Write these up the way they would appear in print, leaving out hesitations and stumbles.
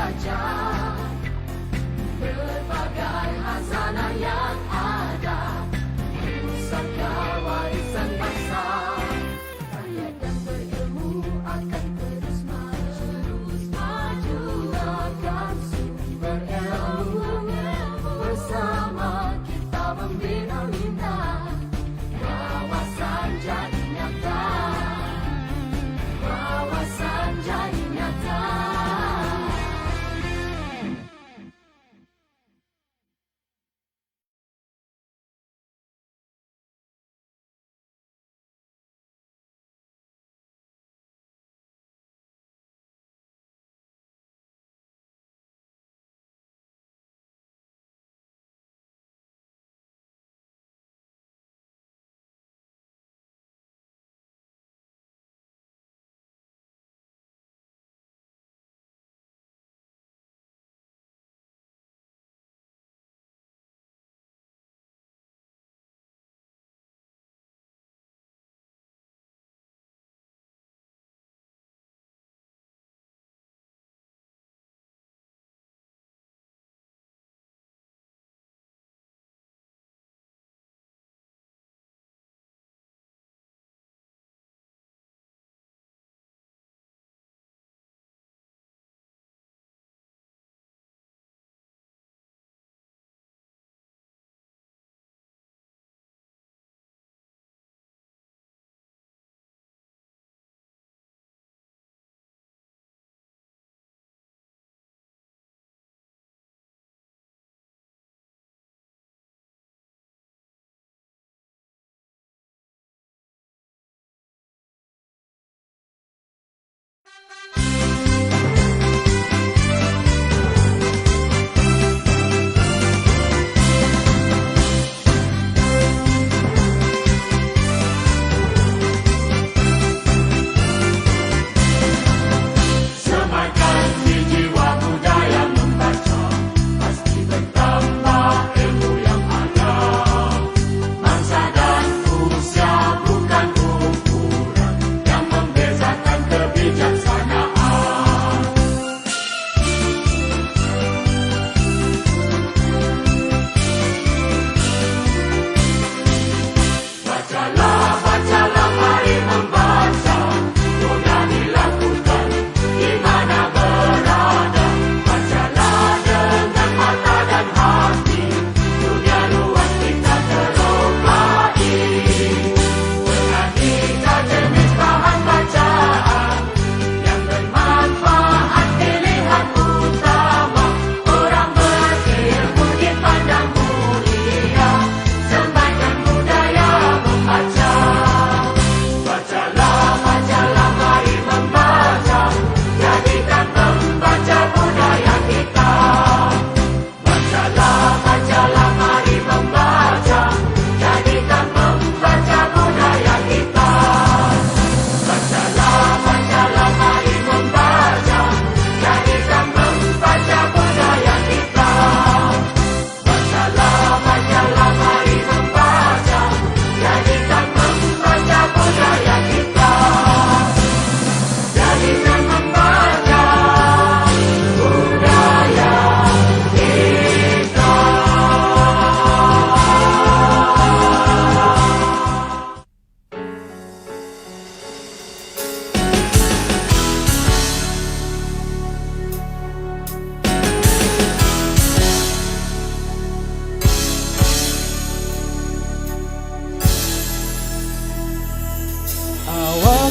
membaca berbagai hazanah yang ada, pusaka warisan bangsa. Rakyat yang berilmu akan terus maju, gunakan sumber ilmu bersama kita membina wawasan jadi nyata, wawasan jadi nyata.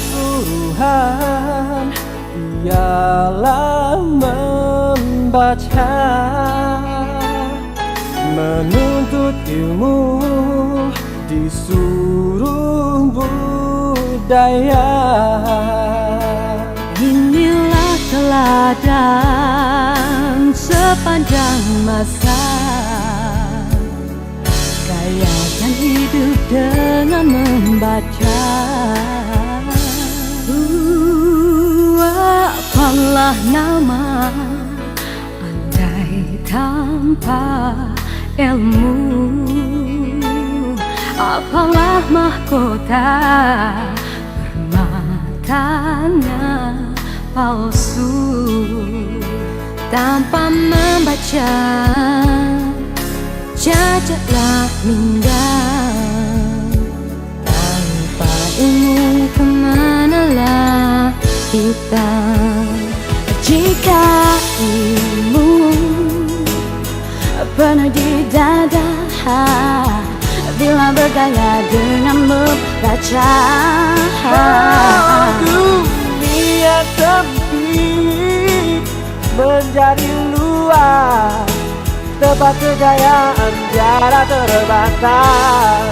Tuhan ialah membaca, menuntut ilmu di seluruh budaya. Inilah teladan sepanjang masa, gayakan hidup dengan membaca. Apalah nama andai tanpa ilmu, apalah mahkota bermatanya palsu. tanpa membaca, catatlah minda. Tanpa ilmu kemanalah kita? Jika ilmu penuh di dada, bila bergaya dengan membaca. Dunia sempit menjadi luas, tempat kejayaan tiada terbatas.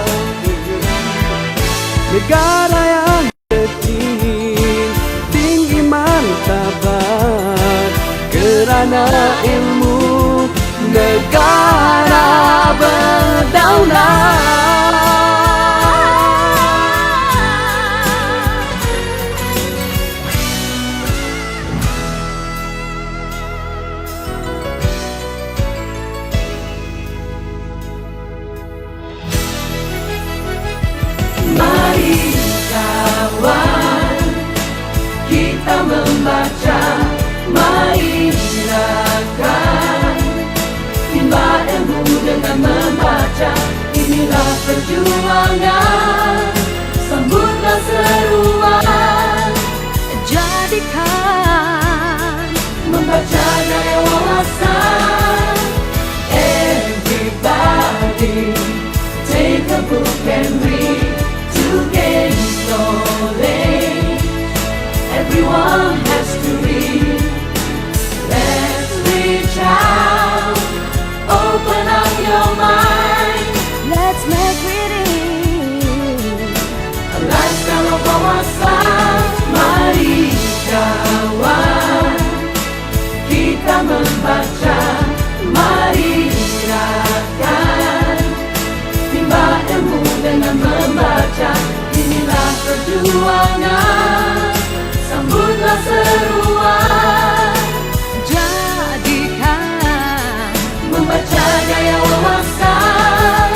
Negara yang kecil, tinggi martabat, kerana ilmu negara berdaulat. Mari kawan, kita membaca. Mari silakan timba ilmu dengan membaca. Inilah perjuangan, sambutlah seruan. Jadikan Membaca daya wawasan. Everybody take a book and read to gain knowledge. Everyone has to read. Let's reach out, open up your mind. let's make reading A lifestyle of wawasan. Mari kawan, kita membaca. Mari silakan timba ilmu dengan membaca. Inilah perjuangan, sambutlah seruan. jadikan Membaca daya wawasan.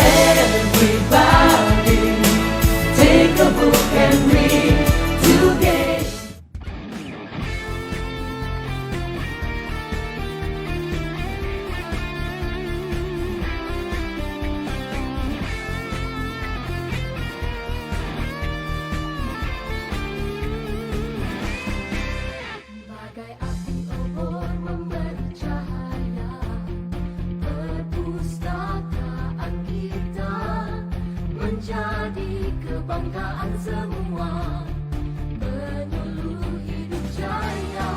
Everybody take a book and read today. Bagai api obor memberi cahaya, perpustakaan kita menjadi kebanggaan semua. Penyuluh hidup jaya,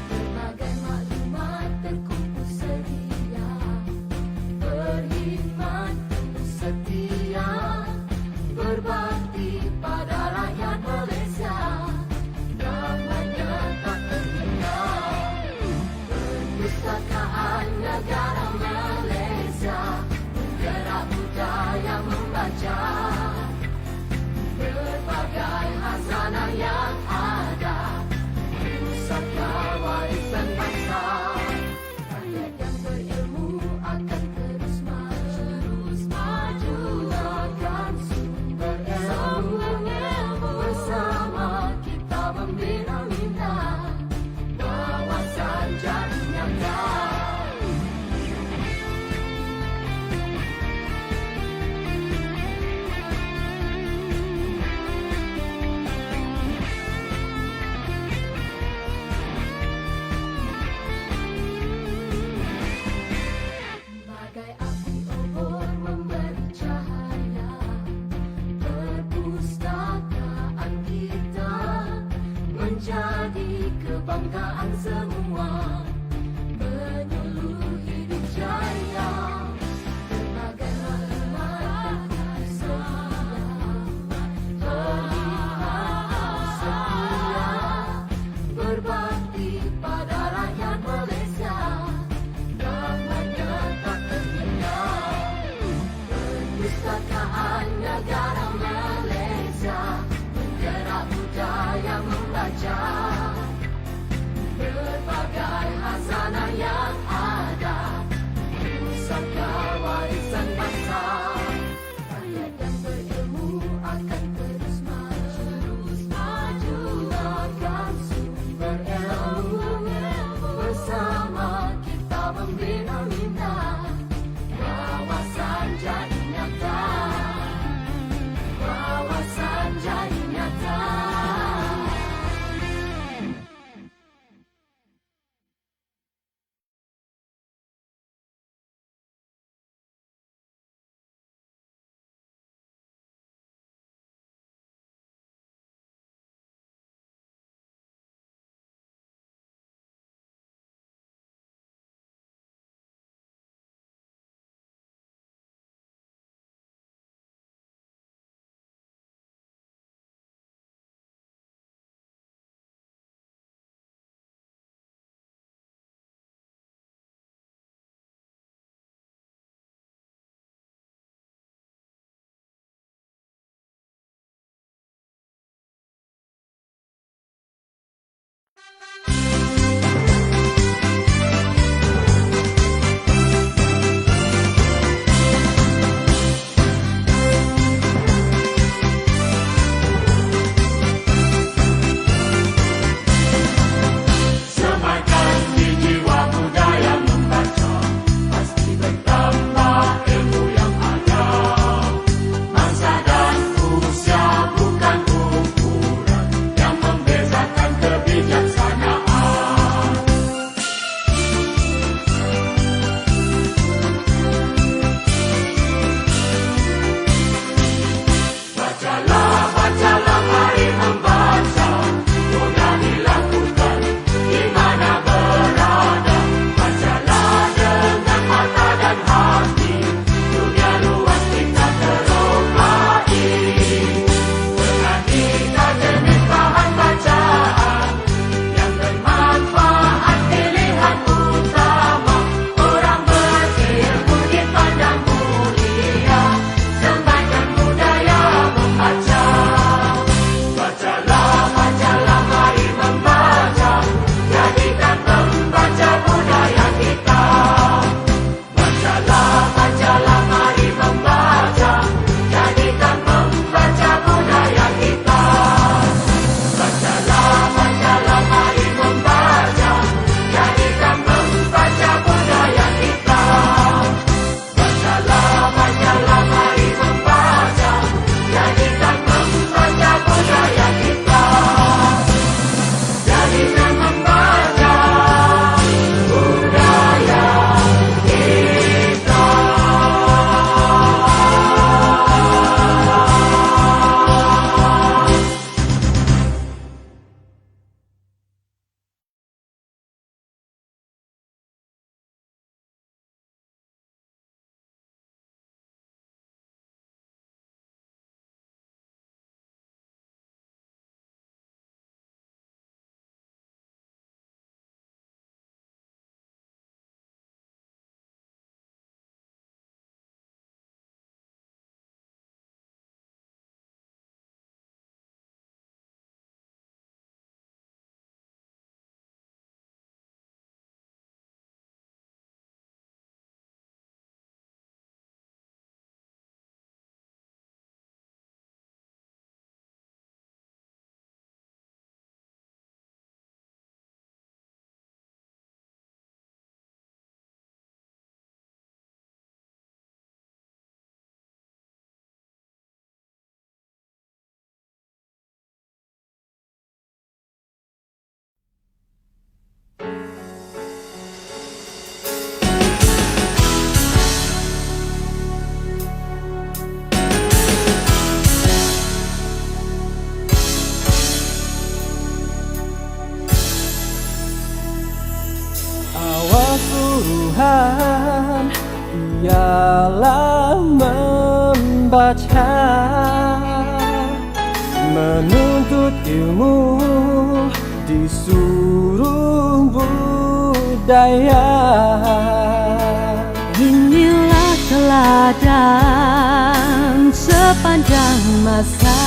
berbagai maklumat terkumpul sedia. Berkhidmat penuh setia, berbakti pada rakyat Malaysia. Namanya tak terhingga, perpustakaan negara Malaysia, penggerak budaya membaca. Berbagai khazanah yang ada, pusaka warisan bangsa. Rakyat yang berilmu akan terus maju, gunakan sumber ilmu. Bersama kita membina minda, wawasan jadi nyata. Bagai api obor memberi cahaya, perpustakaan kita menjadi kebanggaan semua. Penyuluh hidup jaya, berbagai maklumat terkumpul sedia. Berkhidmat setia, berbakti pada rakyat Malaysia. Namanya tak terhingga, perpustakaan negara Malaysia, penggerak budaya membaca. keseluruhan ialah membaca, menuntut ilmu di seluruh budaya. Inilah teladan sepanjang masa,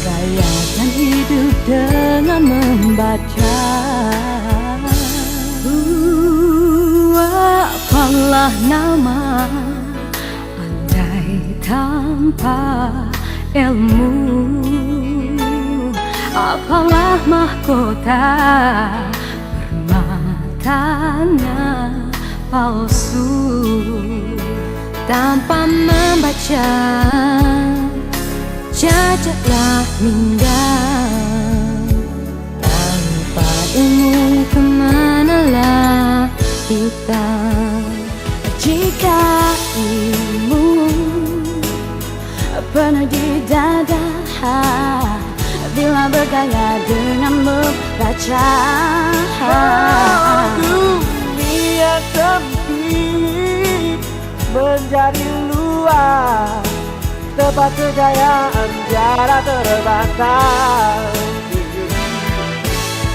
gayakan hidup dengan membaca. Apalah nama andai tanpa ilmu, apalah mahkota permatanya palsu. Tanpa membaca cacatlah mindang, tanpa ilmu kemanalah kita. Jika ilmu penuh di dada, bila bergaya dengan membaca. Dunia sempit menjadi luas, tempat kejayaan tiada terbatas.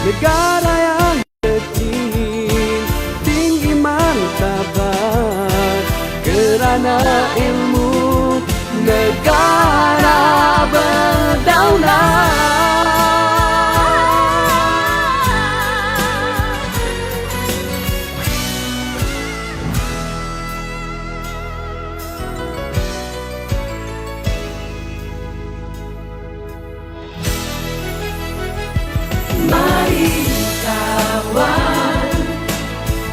Negara yang kecil, tinggi martabat, kerana ilmu negara berdaulat. Mari kawan,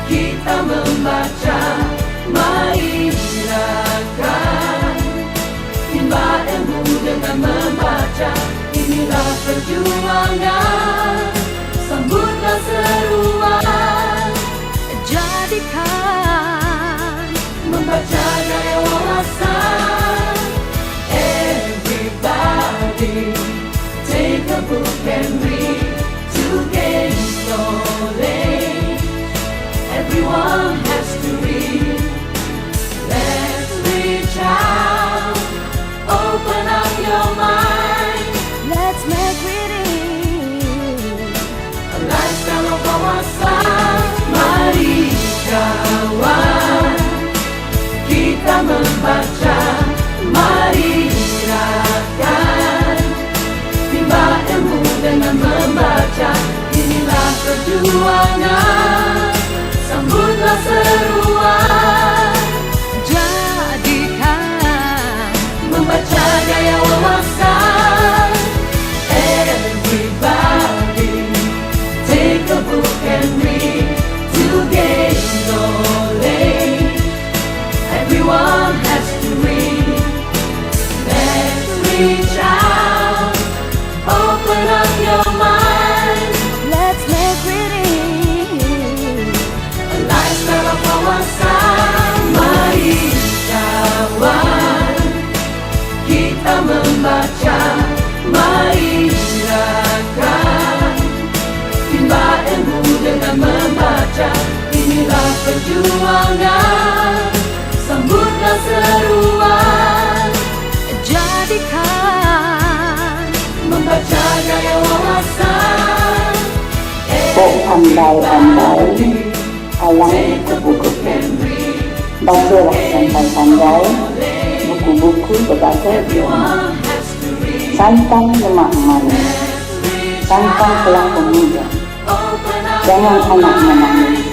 kita membaca. Mari gerakan, timba ilmu dengan membaca. Inilah perjuangan, sambutlah seruan. Jadikan Membaca gaya wawasan. Everybody take a book and read to gain knowledge. Everyone has to read. Let's reach out, open up your mind. let's make reading A lifestyle of wawasan. Mari kawan, kita membaca. Mari gerakan, timba ilmu dengan membaca. Inilah perjuangan, sambutlah seruan. jadikan Membaca gaya wawasan. Everybody take a book and read to gain knowledge. Everyone has to read. Let's reach out, open up your mind. let's make reading A lifestyle of wawasan. Mari kawan, kita membaca. Mari gerakan, timba ilmu dengan membaca. Inilah perjuangan, sambutlah seruan. jadikan Membaca gaya wawasan. Pandai-pandai, alang Take a book buku-buku. and read. Bacalah pandai-pandai, buku-buku berbagai ilmu. Everyone has to read. Santan lemak manis, santan pelang pemuda. Open up Jangan your anak mind. menangis,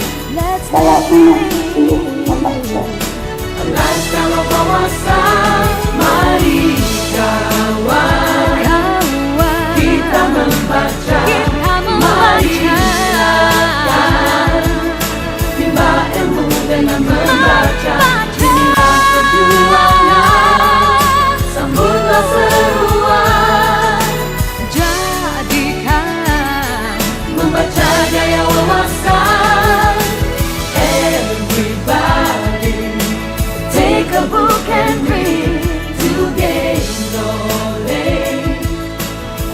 kalau anak suruh membaca. A lifestyle of wawasan. Mari kawan, kita membaca. Mari gerakan, timba ilmu dengan membaca. Inilah perjuangan, sambutlah seruan. jadikan Membaca gaya wawasan. Everybody take a book and read to gain knowledge.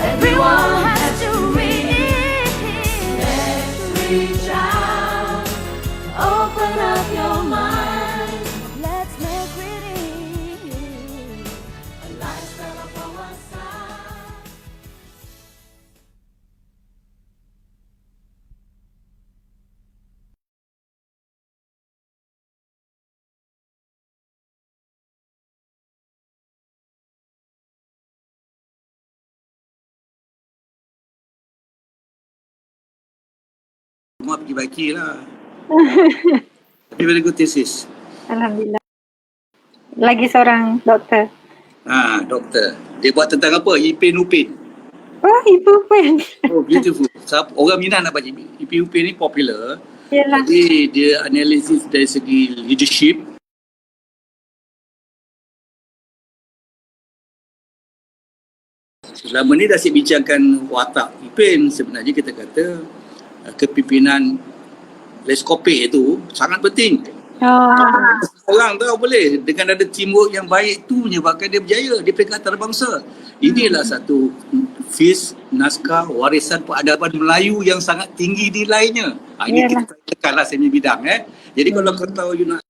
Everyone has to read. Let's reach out, rumah pergi baiki lah. Tapi very good thesis. Alhamdulillah. Lagi seorang doktor. Doktor. Dia buat tentang apa? Ipin Upin. Wah, ibu pun. Oh, beautiful. Orang minat nak baca Ipin Upin ni popular. Yalah. Jadi dia analisis dari segi leadership. Selama ni dah saya bincangkan watak Ipin. Sebenarnya kita kata kepimpinan leskopik itu sangat penting. Orang tahu boleh dengan ada teamwork yang baik tu menyebabkan dia berjaya di peringkat antarabangsa. Inilah satu fiz naskah warisan peradaban Melayu yang sangat tinggi nilainya. Ini kita tekanlah semi bidang Jadi kalau kau tahu you nak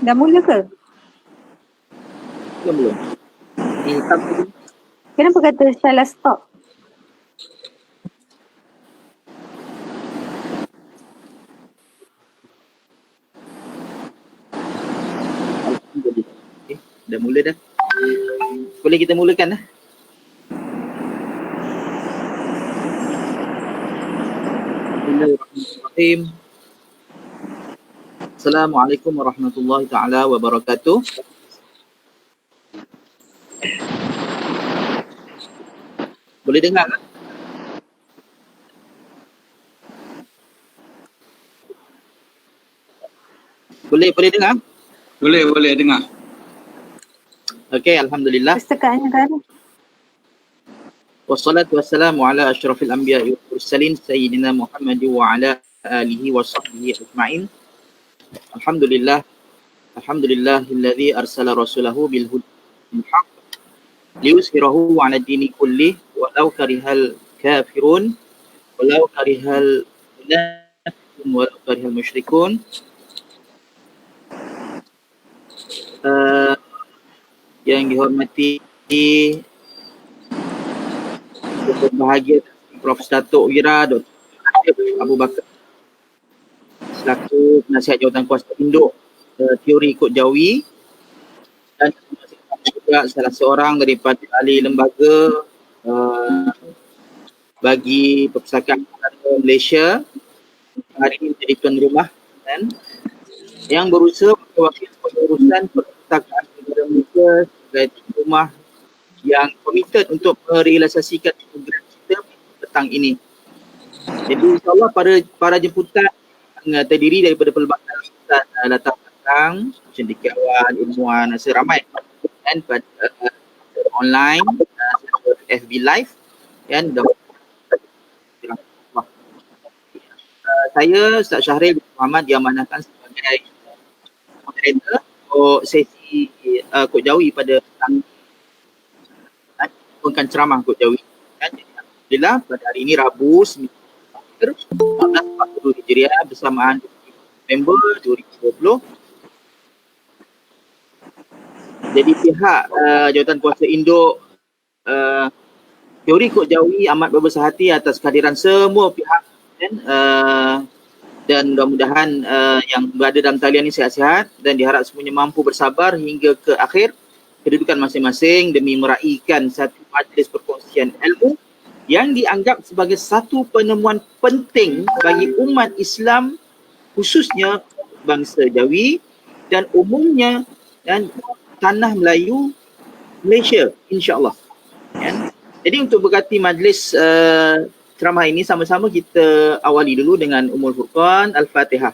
Dah mula ke? Belum. Kenapa kata salah stop? Dah mula dah. Boleh kita mulakan dah. Bismillahirrahmanirrahim. Assalamualaikum warahmatullahi taala wabarakatuh. Boleh dengar tak? Boleh dengar? boleh dengar. Okey, alhamdulillah. Pustakaannya kan? Wassalatu wassalamu ala asyrafil anbiya'i wal mursalin sayyidina Muhammad wa ala alihi wa sahbihi ajma'in. Alhamdulillahilladzi arsala rasulahu bil huda haq liyuzhirahu 'ala dini kulli walau karihal kafirun walau karihal munafiqun walau karihal musyrikun. Yang dihormati berbahagia Prof. Datuk Wira Dr. Abu Bakar selaku penasihat jawatan kuasa induk teori kod Jawi dan juga salah seorang daripada ahli lembaga bagi perpustakaan Malaysia, hari ini menjadi tuan rumah dan yang berusaha mewakili pengurusan perpustakaan negara Malaysia sebagai tuan rumah yang komited untuk merealisasikan program kita petang ini. Jadi insyaAllah para jemputan yang terdiri daripada pelbagai latar belakang, cendekiawan, ilmuwan, seramai dan pada online, FB Live dan saya Ustaz Syahril bin Muhammad diamanahkan sebagai moderator untuk sesi Kod Jawi pada petang bukan ceramah Kod Jawi. Dan alhamdulillah pada hari ini Rabu 9 Oktober 1440 Hijriah bersamaan November 2020. Jadi pihak Jawatankuasa Induk Teori Kod Jawi amat berbesar hati atas kehadiran semua pihak dan mudah-mudahan yang berada dalam talian ini sihat-sihat dan diharap semuanya mampu bersabar hingga ke akhir kedudukan masing-masing demi meraihkan satu majlis perkongsian ilmu yang dianggap sebagai satu penemuan penting bagi umat Islam khususnya bangsa Jawi dan umumnya dan tanah Melayu Malaysia insya-Allah. Jadi untuk berkati majlis ceramah ini sama-sama kita awali dulu dengan Ummul Furqan Al-Fatihah.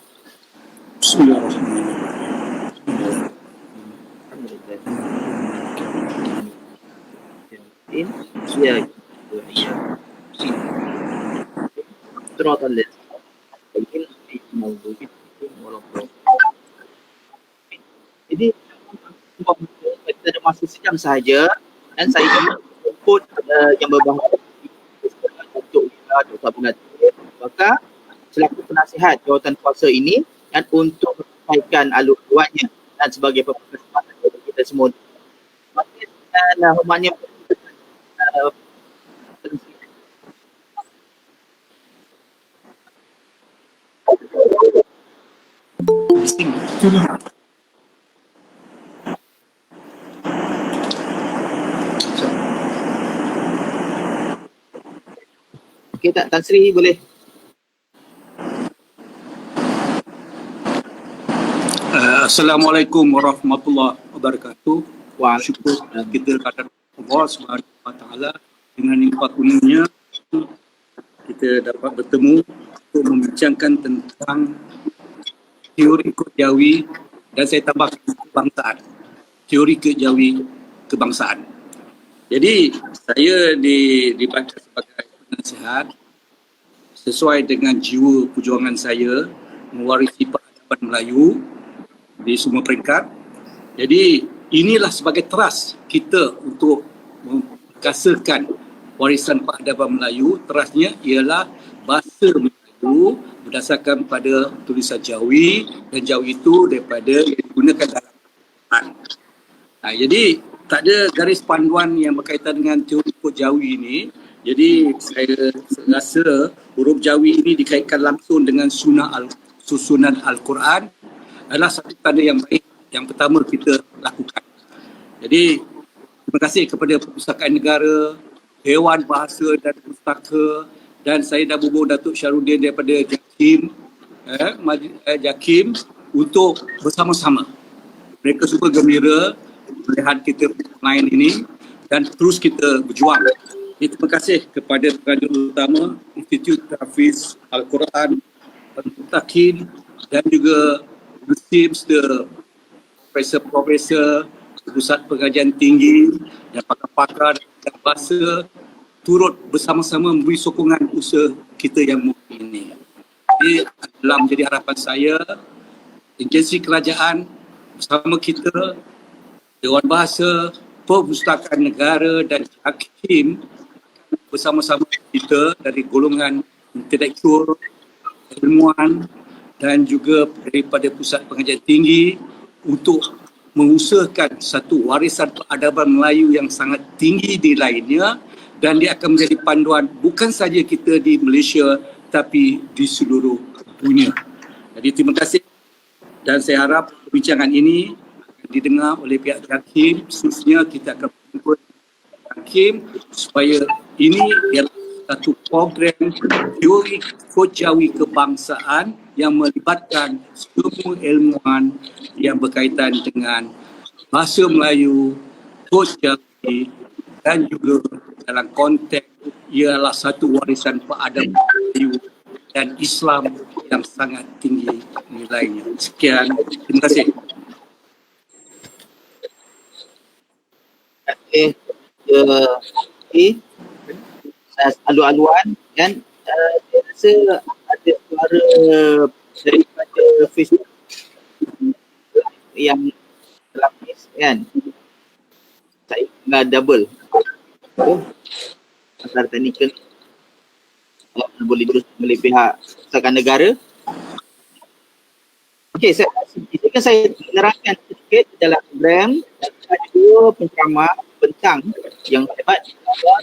Jadi kita ada masa sejam sahaja dan saya jemput yang berbahagia untuk Dr. Pengatir, maka selaku penasihat Jawatankuasa ini dan untuk menyampaikan alur-alurnya dan sebagai kesempatan bagi kita semua. Dan hormatnya okey tak, Tan Sri boleh? Assalamualaikum warahmatullahi wabarakatuh. Wah, Syukur kita kepada Allah Subhanahu Wa Taala dengan nikmat umumnya kita dapat bertemu untuk membincangkan tentang teori Kod Jawi dan saya tambah kebangsaan. Teori Kod Jawi kebangsaan. Jadi saya dibaca sebagai penasihat sesuai dengan jiwa perjuangan saya mewarisi peradaban Melayu di semua peringkat. Jadi inilah sebagai teras kita untuk memperkasakan warisan peradaban Melayu. Terasnya ialah bahasa Melayu berdasarkan pada tulisan Jawi dan Jawi itu daripada yang digunakan dalam Quran. Jadi tak ada garis panduan yang berkaitan dengan teori Kod Jawi ini. Jadi saya rasa huruf Jawi ini dikaitkan langsung dengan susunan Al-Quran adalah satu tanda yang baik yang pertama kita lakukan. Jadi terima kasih kepada Perpustakaan Negara, Dewan Bahasa dan Pustaka dan saya dah hubung Datuk Syarudin daripada Jakim untuk bersama-sama. Mereka semua gembira melihat kita main ini dan terus kita berjuang. Terima kasih kepada pengajar utama Institut Tahfiz Al-Quran, Al-Mutakin dan juga the teams, the profesor-profesor, pusat pengajian tinggi dan pakar-pakar dan bahasa turut bersama-sama memberi sokongan usaha kita yang mulia ini. Jadi dalam menjadi harapan saya, agensi kerajaan bersama kita, Dewan Bahasa, Perpustakaan Negara dan Hakim bersama-sama kita dari golongan intelektual, ilmuwan dan juga daripada pusat pengajian tinggi untuk mengusahakan satu warisan peradaban Melayu yang sangat tinggi nilainya dan dia akan menjadi panduan bukan saja kita di Malaysia tapi di seluruh dunia. Jadi terima kasih dan saya harap perbincangan ini akan didengar oleh pihak Hakim. Khususnya kita akan menjemput Hakim supaya ini ialah satu program teori Kod Jawi kebangsaan yang melibatkan semua ilmuwan yang berkaitan dengan bahasa Melayu, Kod Jawi dan juga dalam konteks ialah satu warisan peradaban Melayu dan Islam yang sangat tinggi nilainya. Sekian, terima kasih. Alu-aluan dan saya rasa ada suara daripada Facebook yang terlapis kan. Saya tengah double. Pasal teknikal boleh terus oleh pihak usahakan negara. Okey, saya menerangkan sedikit dalam program ada 2 penceramah bentang yang hebat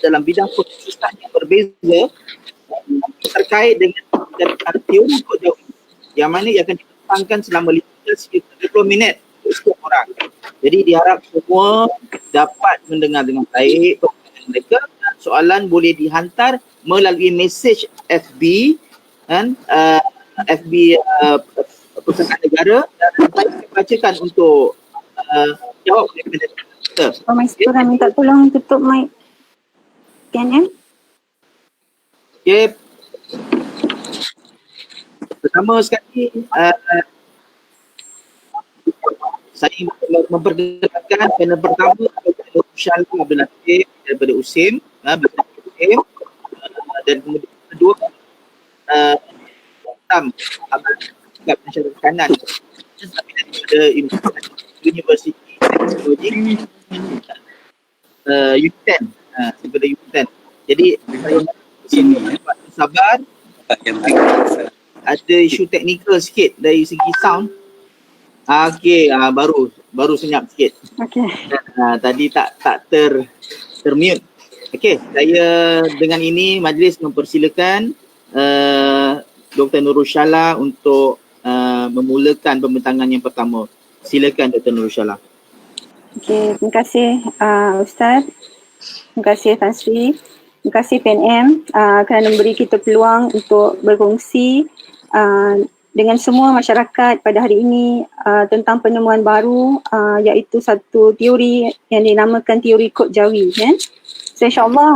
dalam bidang khususan yang berbeza terkait dengan teori kod jawi yang mana ia akan dibentangkan selama 15 hingga 30 minit untuk setiap orang. Jadi diharap semua dapat mendengar dengan baik perkongsian mereka dan soalan boleh dihantar melalui mesej FB dan FB Perpustakaan Negara dan saya akan bacakan untuk jawab daripada kita. Permaisura minta tolong tutup mic PNM. Okay. Pertama sekali saya memperkenalkan panel pertama Dr. Syalwa Abdul Latif daripada USIM, dan kemudian kedua Abang Masyarakat Kanan daripada Universiti Teknologi U10 daripada U10. Jadi saya sini sabar, ada isu teknikal sikit dari segi sound. Okey, baru senyap sikit. Okey. Tadi tak termute. Okey, saya dengan ini majlis mempersilakan Dr. Nurul Syallah untuk memulakan pembentangan yang pertama. Silakan Dr. Nurul Syallah. Okey, terima kasih Ustaz. Terima kasih Tan Sri. Terima kasih PNM kerana memberi kita peluang untuk berkongsi dengan semua masyarakat pada hari ini tentang penemuan baru iaitu satu teori yang dinamakan teori kod jawi. So insyaAllah,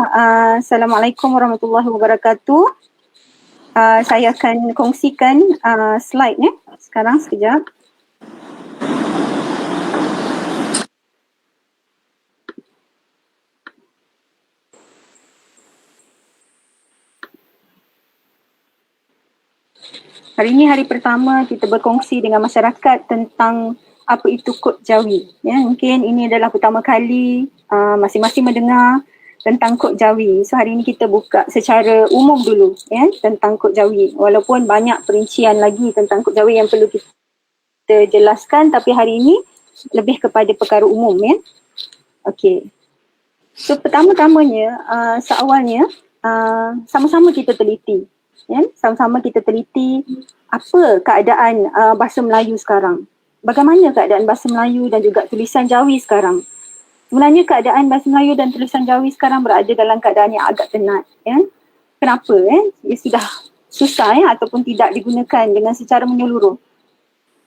Assalamualaikum warahmatullahi wabarakatuh. Saya akan kongsikan slide sekarang sekejap. Hari ini hari pertama kita berkongsi dengan masyarakat tentang apa itu kod jawi. Mungkin ini adalah pertama kali masing-masing mendengar tentang kod jawi. So hari ini kita buka secara umum dulu tentang kod jawi. Walaupun banyak perincian lagi tentang kod jawi yang perlu kita jelaskan, tapi hari ini lebih kepada perkara umum. Okey. So pertama-tamanya, seawalnya sama-sama kita teliti. Sama-sama kita teliti apa keadaan bahasa Melayu sekarang. Bagaimana keadaan bahasa Melayu dan juga tulisan Jawi sekarang. Sebenarnya keadaan bahasa Melayu dan tulisan Jawi sekarang berada dalam keadaan yang agak tenat. Kenapa? Ia sudah susah ataupun tidak digunakan dengan secara menyeluruh.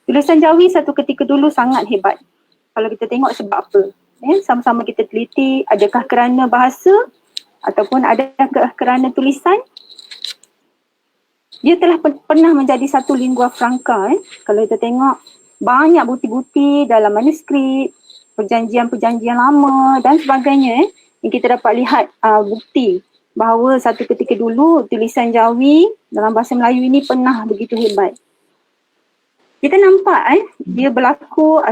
Tulisan Jawi satu ketika dulu sangat hebat. Kalau kita tengok sebab apa? Sama-sama kita teliti, adakah kerana bahasa ataupun adakah kerana tulisan? Dia telah pernah menjadi satu lingua franca. Kalau kita tengok banyak bukti-bukti dalam manuskrip, perjanjian-perjanjian lama dan sebagainya yang kita dapat lihat bukti bahawa satu ketika dulu tulisan Jawi dalam bahasa Melayu ini pernah begitu hebat. Kita nampak dia berlaku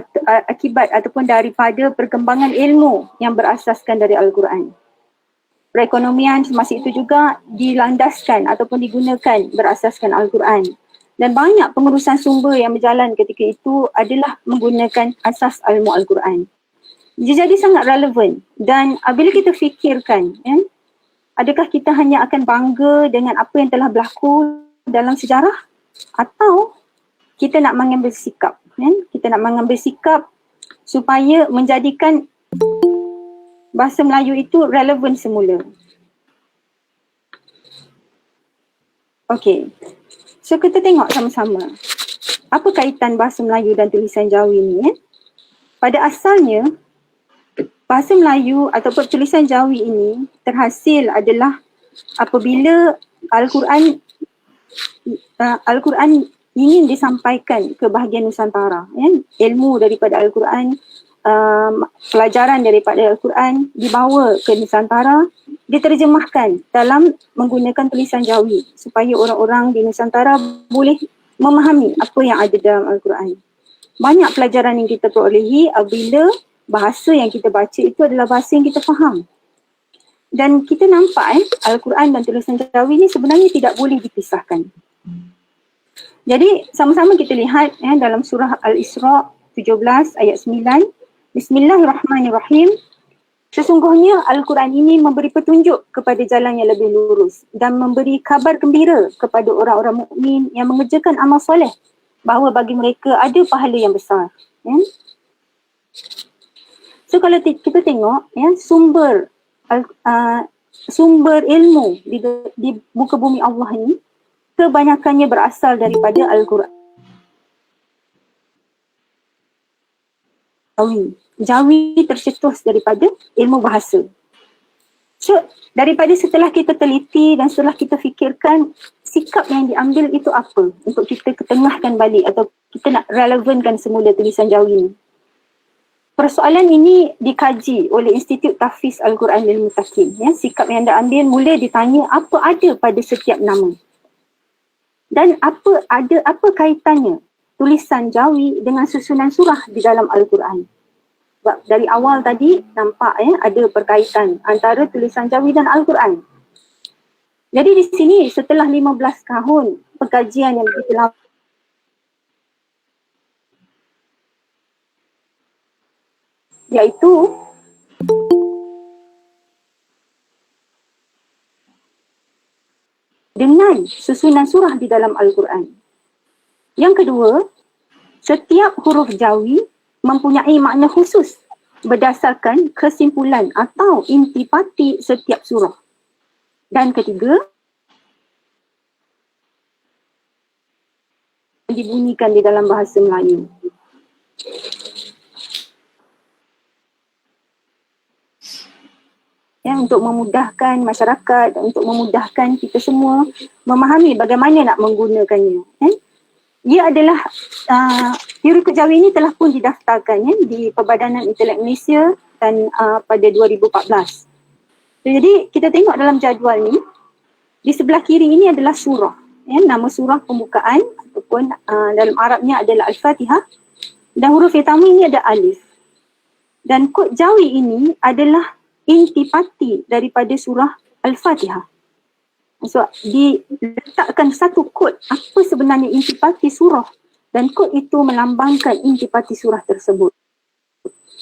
akibat ataupun daripada perkembangan ilmu yang berasaskan dari Al-Quran. Perekonomian semasa itu juga dilandaskan ataupun digunakan berasaskan Al-Quran. Dan banyak pengurusan sumber yang berjalan ketika itu adalah menggunakan asas ilmu Al-Quran. Dia jadi sangat relevan. Dan bila kita fikirkan, adakah kita hanya akan bangga dengan apa yang telah berlaku dalam sejarah? Atau kita nak mengambil sikap? Kita nak mengambil sikap supaya menjadikan bahasa Melayu itu relevan semula. Okey. So kita tengok sama-sama. Apa kaitan bahasa Melayu dan tulisan Jawi ni? Pada asalnya, bahasa Melayu ataupun tulisan Jawi ini terhasil adalah apabila Al-Quran Al-Quran ingin disampaikan ke bahagian Nusantara. Ilmu daripada Al-Quran, pelajaran daripada Al-Quran dibawa ke Nusantara, diterjemahkan dalam menggunakan tulisan Jawi supaya orang-orang di Nusantara boleh memahami apa yang ada dalam Al-Quran. Banyak pelajaran yang kita perolehi apabila bahasa yang kita baca itu adalah bahasa yang kita faham. Dan kita nampak Al-Quran dan tulisan Jawi ni sebenarnya tidak boleh dipisahkan. Jadi sama-sama kita lihat dalam surah Al-Isra 17 ayat 9. Bismillahirrahmanirrahim. Sesungguhnya Al-Quran ini memberi petunjuk kepada jalan yang lebih lurus dan memberi kabar gembira kepada orang-orang mukmin yang mengerjakan amal soleh bahawa bagi mereka ada pahala yang besar. So kalau kita tengok sumber ilmu di muka bumi Allah ini kebanyakannya berasal daripada Al-Quran. Jawi tercetus daripada ilmu bahasa. So, daripada setelah kita teliti dan setelah kita fikirkan sikap yang diambil itu apa untuk kita ketengahkan balik atau kita nak relevankan semula tulisan Jawi ni. Persoalan ini dikaji oleh Institut Tahfiz Al-Quran lil Muttaqin. Sikap yang anda ambil mula ditanya apa ada pada setiap nama. Dan apa kaitannya tulisan Jawi dengan susunan surah di dalam Al-Quran. Sebab dari awal tadi nampak ada perkaitan antara tulisan Jawi dan Al-Quran. Jadi di sini setelah 15 tahun pengkajian yang begitu lama, iaitu dengan susunan surah di dalam Al-Quran. Yang kedua, setiap huruf Jawi mempunyai makna khusus berdasarkan kesimpulan atau intipati setiap surah. Dan ketiga, dibunyikan di dalam bahasa Melayu. Untuk memudahkan masyarakat, untuk memudahkan kita semua memahami bagaimana nak menggunakannya. Ia adalah teori kod Jawi ini telah pun didaftarkan di Perbadanan Intelek Malaysia dan pada 2014. Jadi kita tengok dalam jadual ni, di sebelah kiri ini adalah surah. Nama surah pembukaan ataupun dalam Arabnya adalah Al-Fatihah, dan huruf utama ini ada alif. Dan kod Jawi ini adalah intipati daripada surah Al-Fatihah. So, diletakkan satu kod apa sebenarnya intipati surah, dan kod itu melambangkan intipati surah tersebut.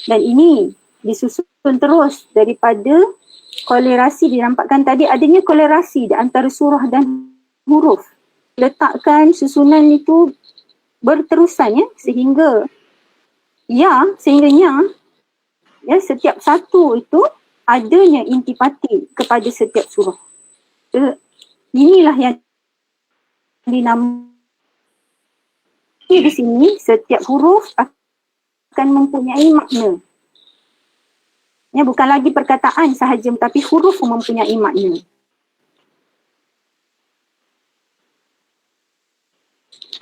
Dan ini disusun terus daripada kolerasi, dinampakkan tadi adanya kolerasi di antara surah dan huruf. Letakkan susunan itu berterusan sehingga setiap satu itu adanya intipati kepada setiap surah. Inilah yang dinamakan di sini, setiap huruf akan mempunyai makna. Bukan lagi perkataan sahaja, tapi huruf mempunyai makna.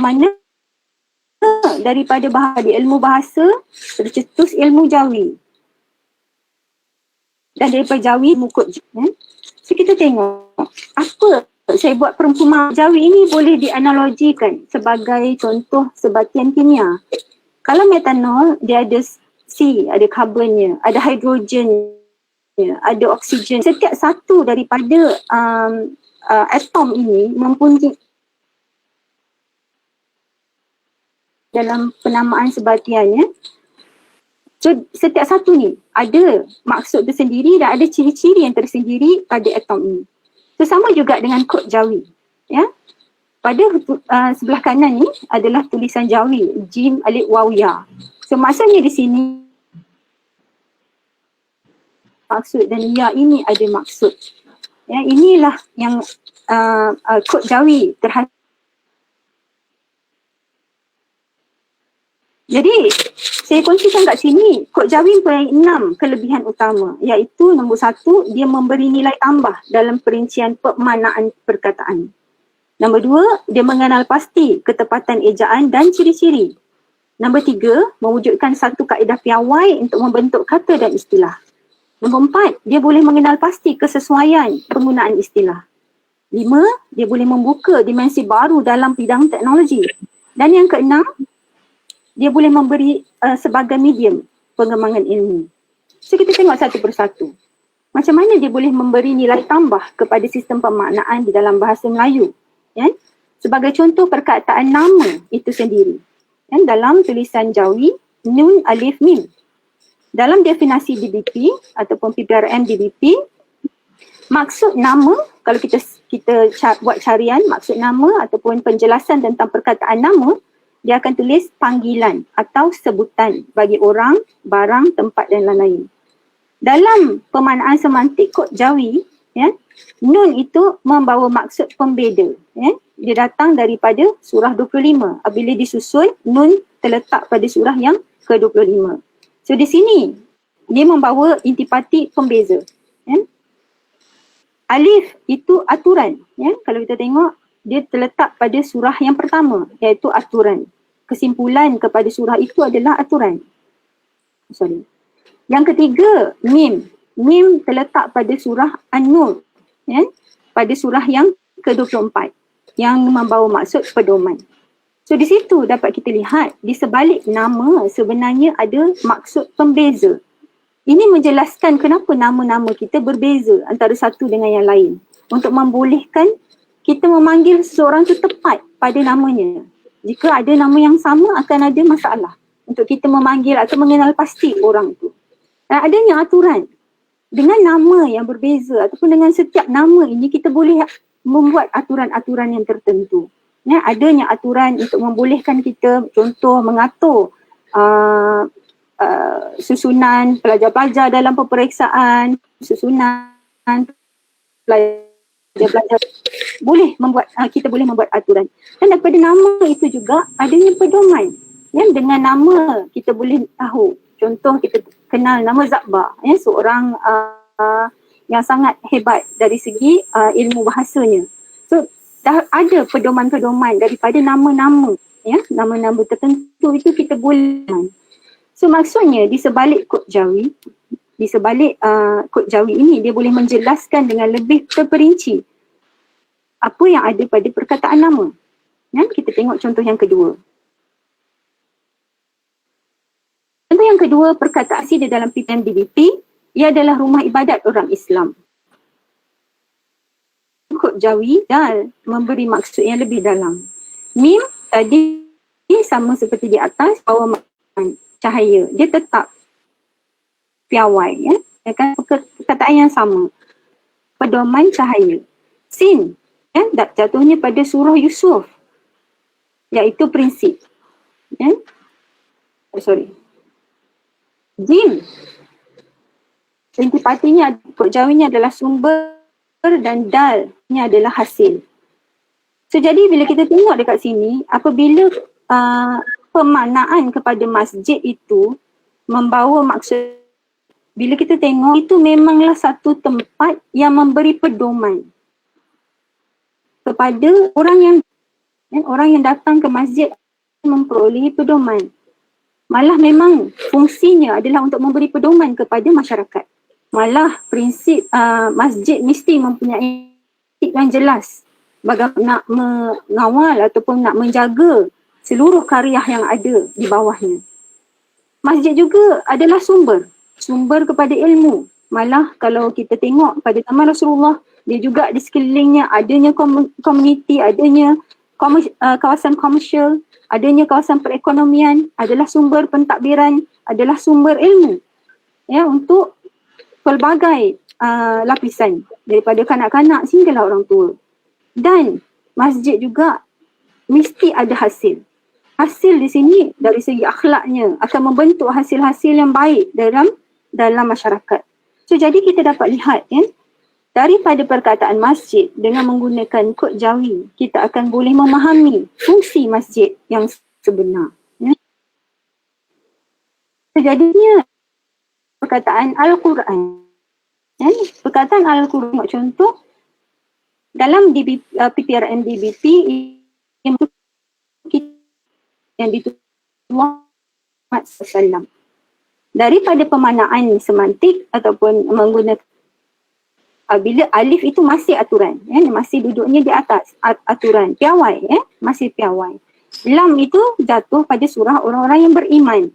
Mana daripada di ilmu bahasa tercetus ilmu Jawi. Dan daripada Jawi mukut. So kita tengok apa saya buat perumpamaan Jawi ini boleh dianalogikan sebagai contoh sebatian kimia. Kalau metanol, dia ada C, ada karbonnya, ada hidrogennya, ada oksigen. Setiap satu daripada atom ini mempunyai dalam penamaan sebatiannya. So setiap satu ni ada maksud tersendiri dan ada ciri-ciri yang tersendiri pada atom ini. So sama juga dengan kod Jawi. Pada sebelah kanan ni adalah tulisan Jawi, Jim, Alif, Waw, Ya. So maksudnya di sini maksud dan Ya ini ada maksud. Inilah yang kod Jawi terhadap. Jadi saya kongsikan kat sini, kod Jawi mempunyai 6 kelebihan utama, iaitu nombor 1, dia memberi nilai tambah dalam perincian pemaknaan perkataan. Nombor 2, dia mengenal pasti ketepatan ejaan dan ciri-ciri. Nombor 3, mewujudkan satu kaedah piawai untuk membentuk kata dan istilah. Nombor 4, dia boleh mengenal pasti kesesuaian penggunaan istilah. 5, dia boleh membuka dimensi baru dalam bidang teknologi. Dan yang keenam, dia boleh memberi sebagai medium pengembangan ilmu. So kita tengok satu persatu. Macam mana dia boleh memberi nilai tambah kepada sistem pemaknaan di dalam bahasa Melayu. Ya? Sebagai contoh perkataan nama itu sendiri. Ya? Dalam tulisan Jawi, nun, alif, mim. Dalam definisi DBP ataupun PPRM DBP, maksud nama, kalau kita buat carian maksud nama ataupun penjelasan tentang perkataan nama, dia akan tulis panggilan atau sebutan bagi orang, barang, tempat dan lain-lain. Dalam pemaknaan semantik kod Jawi, ya, nun itu membawa maksud pembeda. Ya. Dia datang daripada surah 25. Apabila disusun, nun terletak pada surah yang ke-25. So di sini, dia membawa intipati pembeza. Ya. Alif itu aturan. Ya. Kalau kita tengok, dia terletak pada surah yang pertama, iaitu aturan. Kesimpulan kepada surah itu adalah aturan. Yang ketiga, mim. Mim terletak pada surah An-Nur. Ya. Pada surah yang ke-24. Yang membawa maksud pedoman. So di situ dapat kita lihat di sebalik nama sebenarnya ada maksud pembeza. Ini menjelaskan kenapa nama-nama kita berbeza antara satu dengan yang lain. Untuk membolehkan kita memanggil seseorang itu tepat pada namanya. Jika ada nama yang sama akan ada masalah untuk kita memanggil atau mengenal pasti orang itu. Dan adanya aturan. Dengan nama yang berbeza ataupun dengan setiap nama ini kita boleh membuat aturan-aturan yang tertentu. Ya, adanya aturan untuk membolehkan kita contoh mengatur susunan pelajar-pelajar dalam peperiksaan, susunan pelajar-pelajar boleh membuat kita boleh membuat aturan. Dan daripada nama itu juga adanya pedoman. Ya, dengan nama kita boleh tahu. Contoh kita kenal nama Zakbar, ya, seorang yang sangat hebat dari segi ilmu bahasanya. So dah ada pedoman-pedoman daripada nama-nama, ya, nama-nama tertentu itu kita boleh. So maksudnya di sebalik kod Jawi, di sebalik kod Jawi ini dia boleh menjelaskan dengan lebih terperinci apa yang ada pada perkataan nama. Ya, kita tengok contoh yang kedua. Contoh yang kedua, perkataan di dalam PPMDBP, ia adalah rumah ibadat orang Islam. Kod Jawi dan memberi maksud yang lebih dalam. Mim tadi sama seperti di atas, bawa cahaya. Dia tetap piawai. Ya? Perkataan yang sama. Pedoman cahaya. Sin, ya? Jatuhnya pada surah Yusuf. Iaitu prinsip. Ya? Jim. Intipatinya, kod Jawinya adalah sumber dan dalnya adalah hasil. So jadi bila kita tengok dekat sini, apabila pemaknaan kepada masjid itu membawa maksud, bila kita tengok itu memanglah satu tempat yang memberi pedoman kepada orang yang datang ke masjid memperoleh pedoman. Malah memang fungsinya adalah untuk memberi pedoman kepada masyarakat. Malah prinsip masjid mesti mempunyai yang jelas bagaimana nak mengawal ataupun nak menjaga seluruh karya yang ada di bawahnya. Masjid juga adalah sumber kepada ilmu. Malah kalau kita tengok pada zaman Rasulullah, dia juga di sekelilingnya adanya komuniti, adanya kawasan komersial, adanya kawasan perekonomian, adalah sumber pentadbiran, adalah sumber ilmu. Ya, untuk pelbagai lapisan daripada kanak-kanak sehinggalah orang tua. Dan masjid juga mesti ada hasil. Hasil di sini dari segi akhlaknya akan membentuk hasil-hasil yang baik dalam masyarakat. So jadi kita dapat lihat, ya, daripada perkataan masjid dengan menggunakan kod Jawi, kita akan boleh memahami fungsi masjid yang sebenar. Ya. So jadinya perkataan Al-Quran. Ya, perkataan Al-Quran, contoh dalam PPRM DBP yang ditulis Muhammad SAW. Daripada pemaknaan semantik ataupun menggunakan bila alif itu masih aturan, masih duduknya di atas aturan, piawai, masih piawai. Lam itu jatuh pada surah orang-orang yang beriman,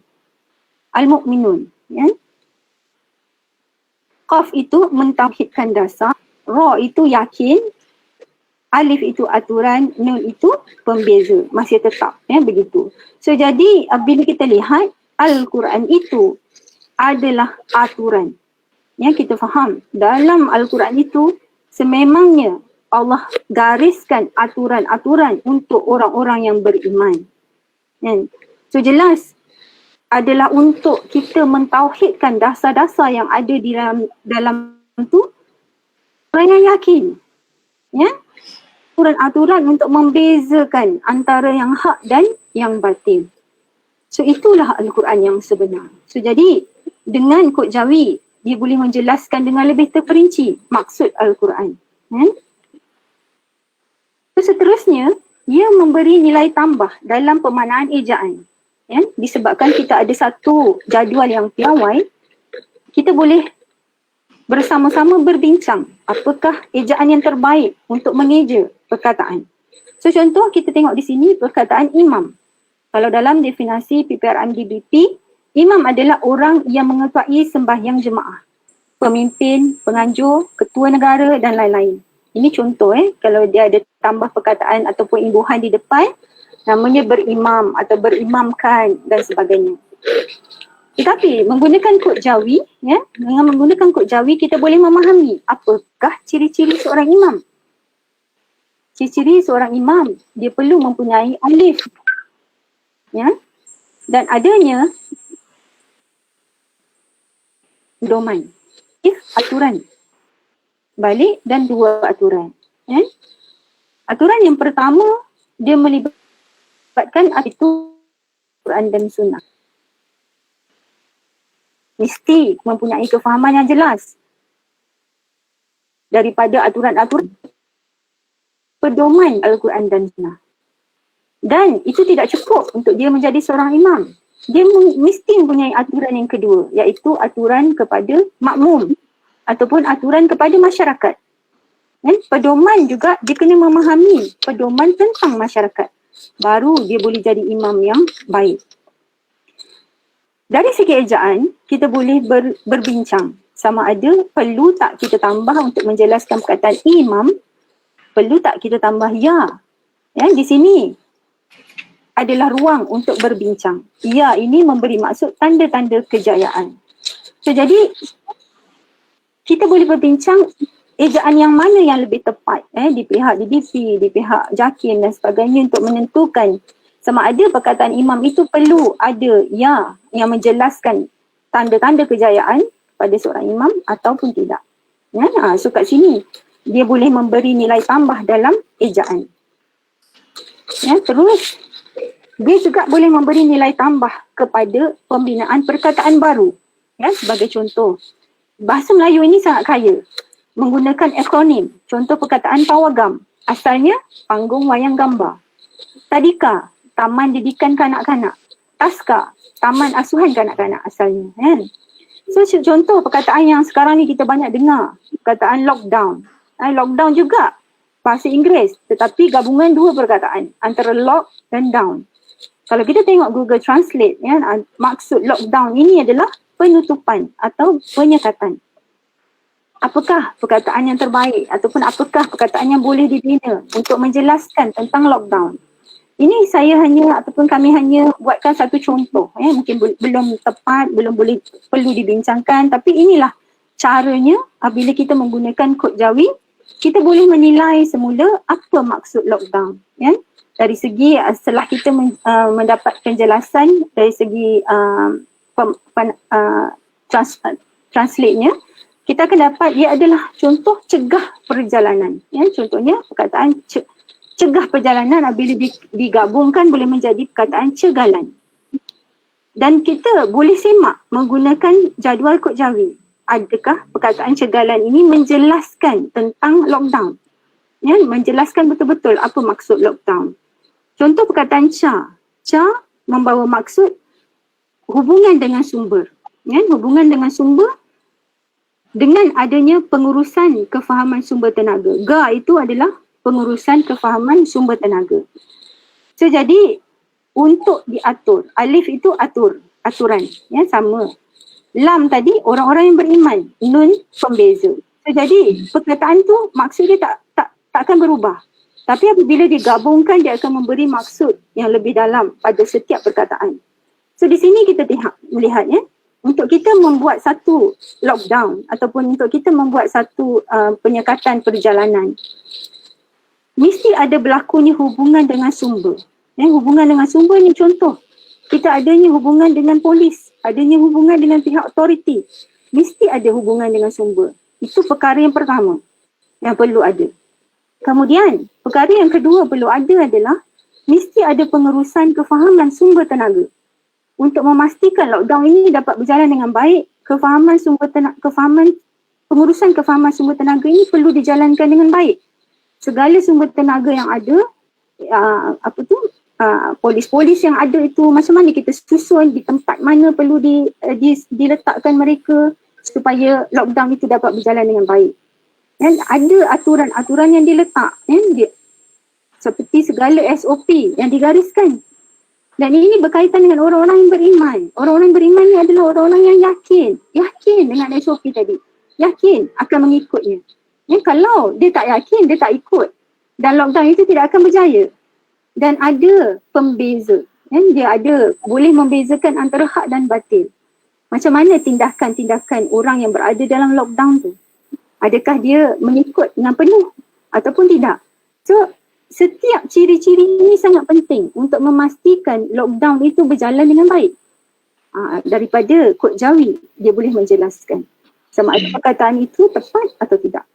Al-Mu'minun. Qaf itu mentauhidkan dasar, Ra itu yakin, alif itu aturan, nun itu pembeza, masih tetap, begitu. So jadi bila kita lihat Al-Quran itu adalah aturan. Kita faham dalam Al-Quran itu sememangnya Allah gariskan aturan-aturan untuk orang-orang yang beriman. So jelas adalah untuk kita mentauhidkan dasar-dasar yang ada di dalam itu, orang yang yakin. Aturan-aturan untuk membezakan antara yang hak dan yang batil. So itulah Al-Quran yang sebenar. So jadi dengan kod Jawi dia boleh menjelaskan dengan lebih terperinci maksud Al-Quran. Seterusnya, ia memberi nilai tambah dalam pemaknaan ejaan. Disebabkan kita ada satu jadual yang piawai, kita boleh bersama-sama berbincang apakah ejaan yang terbaik untuk mengeja perkataan. So contoh kita tengok di sini perkataan imam. Kalau dalam definisi PPRM DBP, imam adalah orang yang mengetuai sembahyang jemaah, pemimpin, penganjur, ketua negara dan lain-lain. Ini contoh kalau dia ada tambah perkataan ataupun imbuhan di depan, namanya berimam atau berimamkan dan sebagainya. Tetapi menggunakan kod Jawi, dengan menggunakan kod Jawi kita boleh memahami apakah ciri-ciri seorang imam. Ciri-ciri seorang imam, dia perlu mempunyai alif. Dan adanya domain, aturan, balik dan dua aturan. Aturan yang pertama dia melibatkan itu Quran dan Sunnah. Mesti mempunyai kefahaman yang jelas daripada aturan-aturan pedoman Al-Quran dan Sunnah. Dan itu tidak cukup untuk dia menjadi seorang imam. Dia mesti mempunyai aturan yang kedua, iaitu aturan kepada makmum ataupun aturan kepada masyarakat. Pedoman juga dia kena memahami pedoman tentang masyarakat. Baru dia boleh jadi imam yang baik. Dari segi ejaan, kita boleh berbincang sama ada perlu tak kita tambah untuk menjelaskan perkataan imam, perlu tak kita tambah ya. Di sini adalah ruang untuk berbincang. Ya, ini memberi maksud tanda-tanda kejayaan. So, jadi kita boleh berbincang ejaan yang mana yang lebih tepat di pihak DBP, di pihak JAKIM dan sebagainya untuk menentukan sama ada perkataan imam itu perlu ada ya yang menjelaskan tanda-tanda kejayaan pada seorang imam ataupun tidak. So kat sini dia boleh memberi nilai tambah dalam ejaan. Terus dia juga boleh memberi nilai tambah kepada pembinaan perkataan baru. Sebagai contoh, bahasa Melayu ini sangat kaya menggunakan akronim. Contoh perkataan pawagam, asalnya panggung wayang gambar. Tadika, taman didikan kanak-kanak. Taska, taman asuhan kanak-kanak asalnya. So contoh perkataan yang sekarang ni kita banyak dengar, perkataan lockdown. Lockdown juga bahasa Inggeris, tetapi gabungan dua perkataan antara lock dan down. Kalau kita tengok Google Translate, maksud lockdown ini adalah penutupan atau penyekatan. Apakah perkataan yang terbaik ataupun apakah perkataan yang boleh dibina untuk menjelaskan tentang lockdown? Ini saya hanya ataupun kami hanya buatkan satu contoh. Mungkin belum tepat, belum boleh perlu dibincangkan, tapi inilah caranya apabila kita menggunakan kod Jawi, kita boleh menilai semula apa maksud lockdown. Dari segi setelah kita mendapat penjelasan dari segi translate-nya, kita akan dapat ia adalah contoh cegah perjalanan. Contohnya perkataan cegah perjalanan apabila digabungkan boleh menjadi perkataan cegalan. Dan kita boleh semak menggunakan jadual kod Jawi. Adakah perkataan cegalan ini menjelaskan tentang lockdown? ya, menjelaskan betul-betul apa maksud lockdown. Contoh perkataan Cha. Cha membawa maksud hubungan dengan sumber. Ya, hubungan dengan sumber dengan adanya pengurusan kefahaman sumber tenaga. Ga itu adalah pengurusan kefahaman sumber tenaga. So, jadi untuk diatur, alif itu aturan, ya, sama. Lam tadi orang-orang yang beriman, nun pembeza. So, jadi perkataan tu maksud dia tak akan berubah. Tapi apabila digabungkan dia akan memberi maksud yang lebih dalam pada setiap perkataan. So di sini kita melihat ya, untuk kita membuat satu lockdown ataupun untuk kita membuat satu penyekatan perjalanan, mesti ada berlakunya hubungan dengan sumber. Ya, hubungan dengan sumber ni contoh, kita adanya hubungan dengan polis, adanya hubungan dengan pihak autoriti, mesti ada hubungan dengan sumber. Itu perkara yang pertama yang perlu ada. Kemudian, perkara yang kedua perlu ada adalah mesti ada pengurusan kefahaman sumber tenaga. Untuk memastikan lockdown ini dapat berjalan dengan baik, pengurusan kefahaman sumber tenaga ini perlu dijalankan dengan baik. Segala sumber tenaga yang ada, polis-polis yang ada itu macam mana kita susun, di tempat mana perlu diletakkan mereka supaya lockdown itu dapat berjalan dengan baik. Dan ada aturan-aturan yang diletak, seperti segala SOP yang digariskan. Dan ini berkaitan dengan orang-orang yang beriman. Orang-orang yang beriman ni adalah orang-orang yang yakin dengan SOP tadi. Yakin akan mengikutnya. Ya, kalau dia tak yakin, dia tak ikut, dan lockdown itu tidak akan berjaya. Dan ada pembeza. Dia boleh membezakan antara hak dan batil. Macam mana tindakan-tindakan orang yang berada dalam lockdown tu? Adakah dia mengikut dengan penuh ataupun tidak? So, setiap ciri-ciri ini sangat penting untuk memastikan lockdown itu berjalan dengan baik. Daripada Kod Jawi, dia boleh menjelaskan sama ada perkataan itu tepat atau tidak.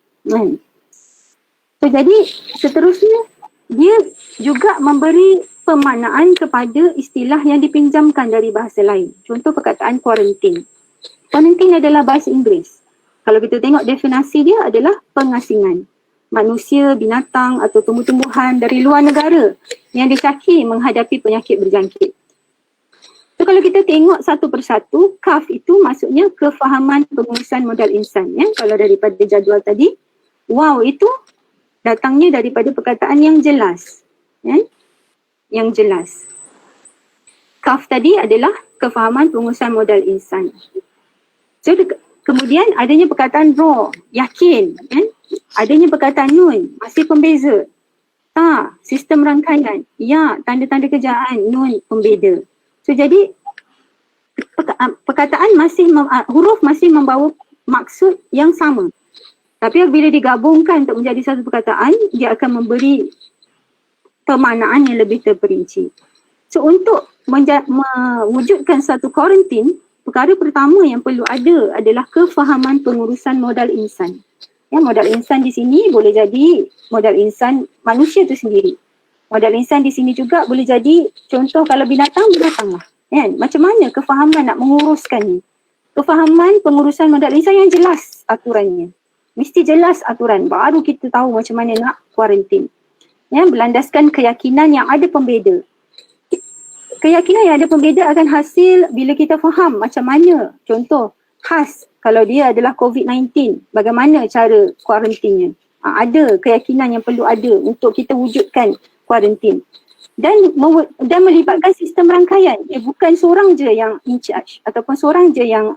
So, jadi seterusnya, dia juga memberi pemaknaan kepada istilah yang dipinjamkan dari bahasa lain. Contoh perkataan quarantine. Quarantine adalah bahasa Inggeris. Kalau kita tengok definisi dia adalah pengasingan manusia, binatang atau tumbuh-tumbuhan dari luar negara yang dicaki menghadapi penyakit berjangkit. So, kalau kita tengok satu persatu, KAF itu maksudnya kefahaman pengurusan modal insan. Ya? Kalau daripada jadual tadi, wow itu datangnya daripada perkataan yang jelas. Ya? Yang jelas. KAF tadi adalah kefahaman pengurusan modal insan. So, kemudian adanya perkataan raw, yakin. Adanya perkataan nun, masih pembeza. Ta, sistem rangkaian. Ya, tanda-tanda kejayaan, nun, pembeda. So, jadi perkataan huruf masih membawa maksud yang sama. Tapi bila digabungkan untuk menjadi satu perkataan, dia akan memberi pemaknaan yang lebih terperinci. So, untuk mewujudkan satu kuarantin, perkara pertama yang perlu ada adalah kefahaman pengurusan modal insan. Ya, modal insan di sini boleh jadi modal insan manusia itu sendiri. Modal insan di sini juga boleh jadi contoh kalau binatang lah. Kan? Macam mana kefahaman nak menguruskannya? Kefahaman pengurusan modal insan yang jelas aturannya. Mesti jelas aturan, baru kita tahu macam mana nak kuarantin. Ya, berlandaskan keyakinan yang ada pembeda. Keyakinan yang ada pembeda akan hasil bila kita faham macam mana. Contoh, khas kalau dia adalah COVID-19, bagaimana cara kuarantinnya. Ada keyakinan yang perlu ada untuk kita wujudkan kuarantin. Dan melibatkan sistem rangkaian. Dia bukan seorang je yang in charge ataupun seorang je yang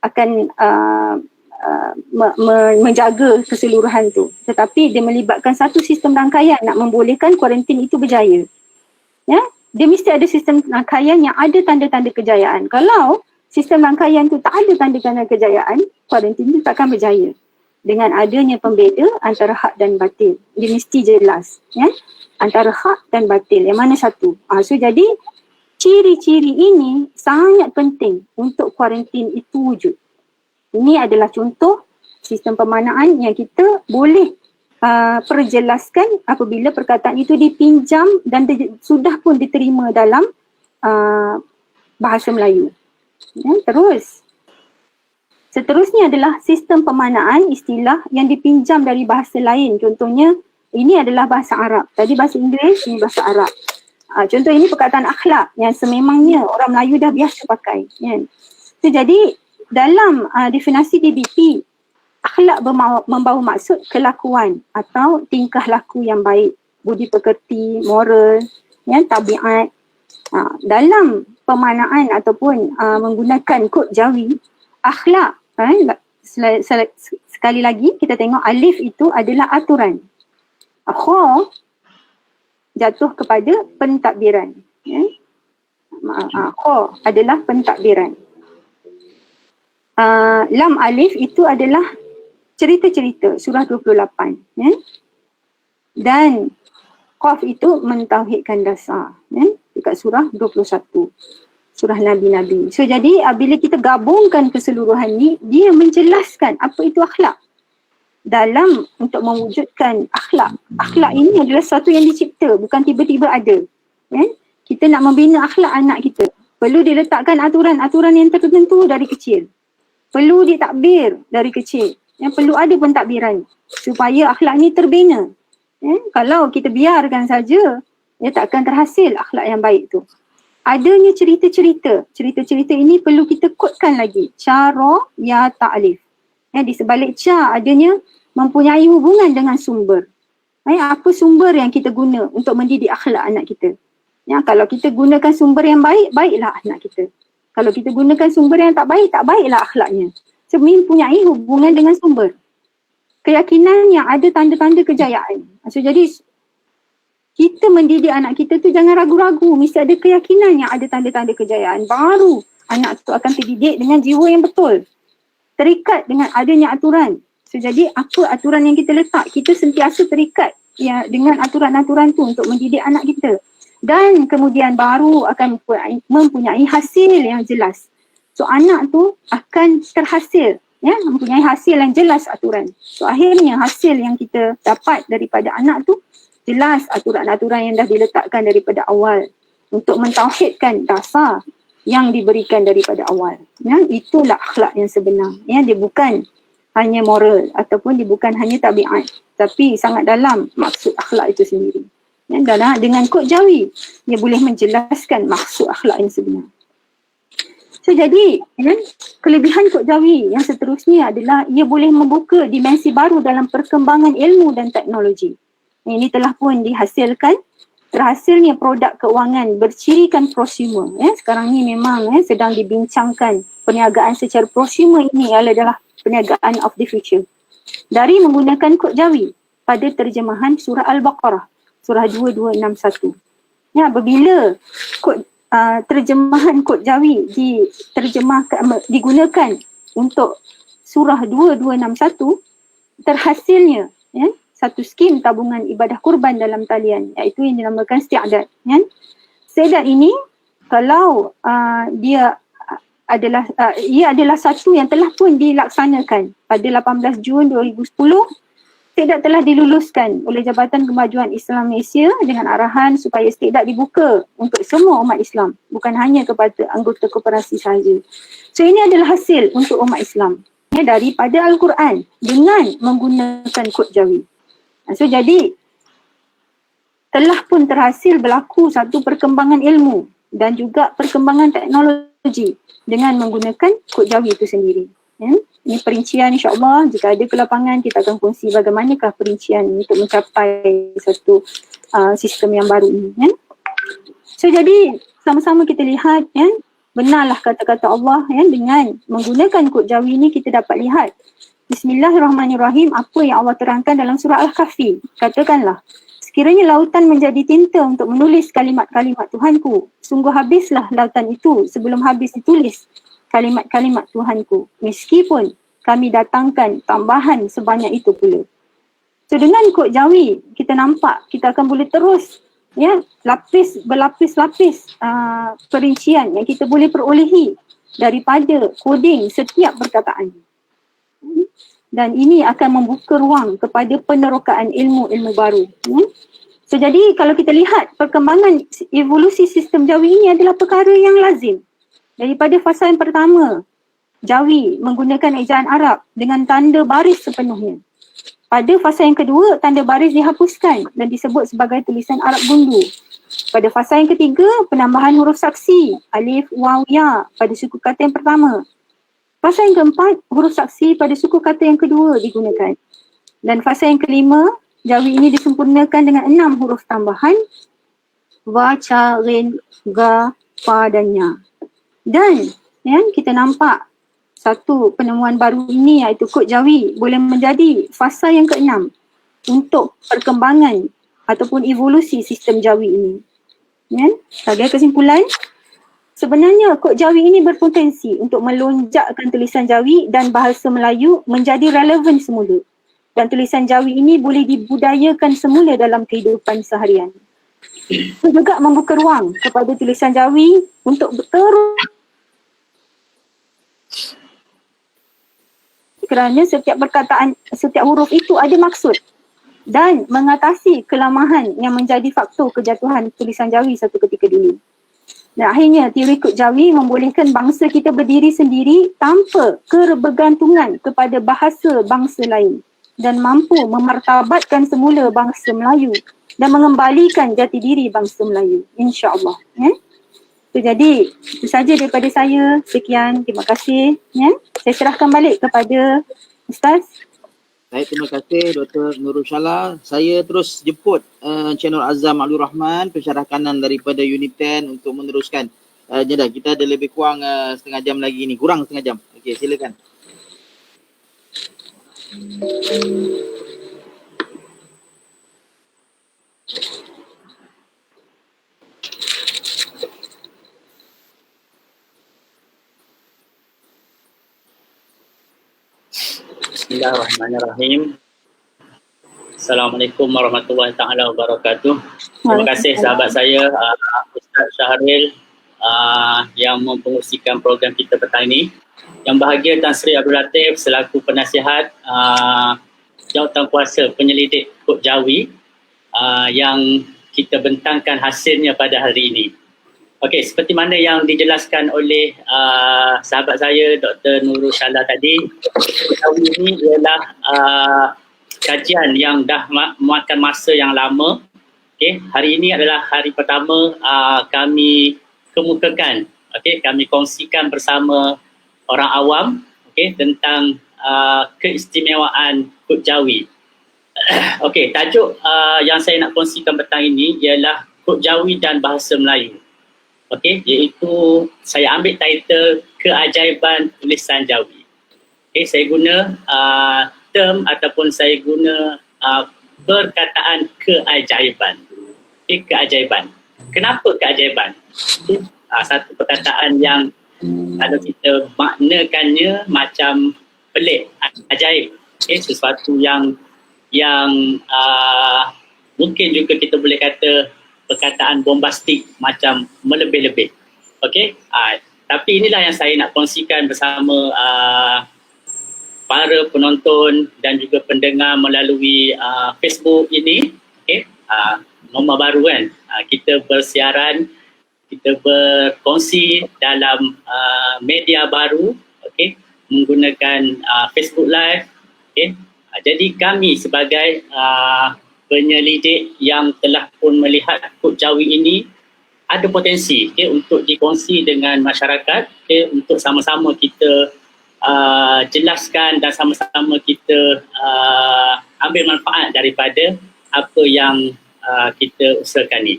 akan menjaga keseluruhan tu. Tetapi dia melibatkan satu sistem rangkaian nak membolehkan kuarantin itu berjaya. Ya? Dia mesti ada sistem rangkaian yang ada tanda-tanda kejayaan. Kalau sistem rangkaian tu tak ada tanda-tanda kejayaan, kuarantin itu takkan berjaya. Dengan adanya pembeda antara hak dan batil. Dia mesti jelas. Ya? Antara hak dan batil. Yang mana satu? So jadi ciri-ciri ini sangat penting untuk kuarantin itu wujud. Ini adalah contoh sistem pemaknaan yang kita boleh perjelaskan apabila perkataan itu dipinjam dan sudah pun diterima dalam bahasa Melayu. Ya, terus. Seterusnya adalah sistem pemaknaan istilah yang dipinjam dari bahasa lain. Contohnya Ini adalah bahasa Arab. Tadi bahasa Inggeris, ini bahasa Arab. Contoh ini perkataan akhlak yang sememangnya orang Melayu dah biasa pakai. Kan? So, jadi dalam definisi DBT, akhlak membawa maksud kelakuan atau tingkah laku yang baik, budi pekerti, moral, ya, tabiat. Dalam pemaknaan ataupun menggunakan kod Jawi, akhlak, sekali lagi kita tengok alif itu adalah aturan. Kha jatuh kepada pentadbiran. Ya. Kha adalah pentadbiran. Lam alif itu adalah cerita-cerita, surah 28. Ya. Dan Qaf itu mentauhidkan dasar. Ya. Dekat surah 21. Surah Nabi-Nabi. So jadi bila kita gabungkan keseluruhan ni, dia menjelaskan apa itu akhlak. Dalam untuk mewujudkan akhlak. Akhlak ini adalah sesuatu yang dicipta, bukan tiba-tiba ada. Kita nak membina akhlak anak kita, perlu diletakkan aturan-aturan yang tertentu dari kecil. Perlu ditakbir dari kecil. Perlu ada pentadbiran supaya akhlak ni terbina. Kalau kita biarkan saja, dia takkan terhasil akhlak yang baik tu. Adanya cerita-cerita. Cerita-cerita ini perlu kita kodkan lagi. Ca, ra, ya, ta'lif. Di sebalik ca adanya mempunyai hubungan dengan sumber. Apa sumber yang kita guna untuk mendidik akhlak anak kita? Kalau kita gunakan sumber yang baik, baiklah anak kita. Kalau kita gunakan sumber yang tak baik, tak baiklah akhlaknya. So, mempunyai hubungan dengan sumber. Keyakinan yang ada tanda-tanda kejayaan. So, jadi kita mendidik anak kita tu jangan ragu-ragu. Mesti ada keyakinan yang ada tanda-tanda kejayaan. Baru anak tu akan terdidik dengan jiwa yang betul. Terikat dengan adanya aturan. So, jadi apa aturan yang kita letak? Kita sentiasa terikat dengan aturan-aturan tu untuk mendidik anak kita. Dan kemudian baru akan mempunyai hasil yang jelas. So, anak tu akan terhasil. Mempunyai hasil yang jelas aturan. So, akhirnya hasil yang kita dapat daripada anak tu jelas aturan-aturan yang dah diletakkan daripada awal untuk mentauhidkan dasar yang diberikan daripada awal. Itulah akhlak yang sebenar. Dia bukan hanya moral ataupun dia bukan hanya tabiat, tapi sangat dalam maksud akhlak itu sendiri. Dan dengan kod Jawi, dia boleh menjelaskan maksud akhlak yang sebenar. So jadi, kelebihan kod Jawi yang seterusnya adalah ia boleh membuka dimensi baru dalam perkembangan ilmu dan teknologi. Ini telah pun dihasilkan, terhasilnya produk keuangan bercirikan prosumer. Sekarang ni memang sedang dibincangkan perniagaan secara prosumer ini adalah perniagaan of the future. Dari menggunakan kod Jawi pada terjemahan surah Al-Baqarah, surah 2261. Apabila terjemahan kod Jawi digunakan untuk surah 2261, terhasilnya satu skim tabungan ibadah kurban dalam talian, iaitu yang dinamakan isti'adad. Isti'adad ini kalau ia adalah satu yang telah pun dilaksanakan pada 18 Jun 2010. Isti'adad telah diluluskan oleh Jabatan Kemajuan Islam Malaysia dengan arahan supaya isti'adad dibuka untuk semua umat Islam, bukan hanya kepada anggota koperasi sahaja. So ini adalah hasil untuk umat Islam daripada Al-Quran dengan menggunakan kod Jawi. So jadi telah pun terhasil berlaku satu perkembangan ilmu dan juga perkembangan teknologi dengan menggunakan kod Jawi itu sendiri. Ini perincian, insyaAllah jika ada ke lapangan kita akan kongsi bagaimanakah perincian untuk mencapai satu sistem yang baru ini. So jadi sama-sama kita lihat benarlah kata-kata Allah dengan menggunakan kod Jawi ini kita dapat lihat Bismillahirrahmanirrahim apa yang Allah terangkan dalam surah Al-Kahfi. Katakanlah, sekiranya lautan menjadi tinta untuk menulis kalimat-kalimat Tuhanku, sungguh habislah lautan itu sebelum habis ditulis kalimat-kalimat Tuhanku, meskipun kami datangkan tambahan sebanyak itu pula. So dengan kod Jawi, kita nampak kita akan boleh terus berlapis-lapis perincian yang kita boleh perolehi daripada koding setiap perkataan. Dan ini akan membuka ruang kepada penerokaan ilmu-ilmu baru. So jadi kalau kita lihat perkembangan evolusi sistem Jawi ini adalah perkara yang lazim. Daripada fasa yang pertama, Jawi menggunakan ejaan Arab dengan tanda baris sepenuhnya. Pada fasa yang kedua, tanda baris dihapuskan dan disebut sebagai tulisan Arab gundu. Pada fasa yang ketiga, penambahan huruf saksi, alif, waw, ya pada suku kata yang pertama. Fasa yang keempat, huruf saksi pada suku kata yang kedua digunakan. Dan fasa yang kelima, jawi ini disempurnakan dengan 6 huruf tambahan, va, ca, rin, ga, fa dan nya. Dan kita nampak satu penemuan baru ini iaitu kod jawi boleh menjadi fasa yang ke-6 untuk perkembangan ataupun evolusi sistem jawi ini. Sebagai kesimpulan, sebenarnya kod jawi ini berpotensi untuk melonjakkan tulisan jawi dan bahasa Melayu menjadi relevan semula. Dan tulisan jawi ini boleh dibudayakan semula dalam kehidupan seharian. Itu juga membuka ruang kepada tulisan jawi untuk terus, kerana setiap perkataan, setiap huruf itu ada maksud dan mengatasi kelamahan yang menjadi faktor kejatuhan tulisan jawi satu ketika dulu. Dan akhirnya teori kod jawi membolehkan bangsa kita berdiri sendiri tanpa kebergantungan kepada bahasa bangsa lain dan mampu memartabatkan semula bangsa Melayu dan mengembalikan jati diri bangsa Melayu, insya-Allah. Jadi itu saja daripada saya. Sekian, terima kasih. Saya serahkan balik kepada Ustaz. Baik, terima kasih Dr. Nurul Shala. Saya terus jemput Channel Azam Abdul Rahman, pensyarah kanan daripada Unit 10 untuk meneruskan. Jeda, kita ada lebih kurang setengah jam lagi ni. Kurang setengah jam. Okey, silakan. Bismillahirrahmanirrahim. Assalamualaikum warahmatullahi taala wabarakatuh. Terima kasih sahabat saya Ustaz Syahril yang mempengerusikan program kita petang ini. Yang bahagia Tan Sri Abdul Latif selaku penasihat Jawatankuasa Penyelidik Kod Jawi yang kita bentangkan hasilnya pada hari ini. Okey, seperti mana yang dijelaskan oleh sahabat saya Dr. Nurul Shala tadi, Jawi ini ialah kajian yang dah memakan masa yang lama. Okey, hari ini adalah hari pertama kami kemukakan, okey, kami kongsikan bersama orang awam, okey, tentang keistimewaan kod Jawi. Okey, tajuk yang saya nak kongsikan petang ini ialah kod Jawi dan bahasa Melayu. Okey, iaitu saya ambil title Keajaiban Tulisan Jawi. Okey, saya guna term ataupun saya guna perkataan keajaiban. Okey, keajaiban. Kenapa keajaiban? Okay. Satu perkataan yang kalau kita maknakannya macam pelik, ajaib. Okay, sesuatu yang mungkin juga kita boleh kata perkataan bombastik, macam melebih-lebih. Okey, tapi inilah yang saya nak kongsikan bersama para penonton dan juga pendengar melalui Facebook ini. Okey, norma baru kan, kita bersiaran, kita berkongsi dalam media baru, okey, menggunakan Facebook Live. Okey, jadi kami sebagai penyelidik yang telah pun melihat kod Jawi ini ada potensi, okay, untuk dikongsi dengan masyarakat, okay, untuk sama-sama kita jelaskan dan sama-sama kita ambil manfaat daripada apa yang kita usahakan ni.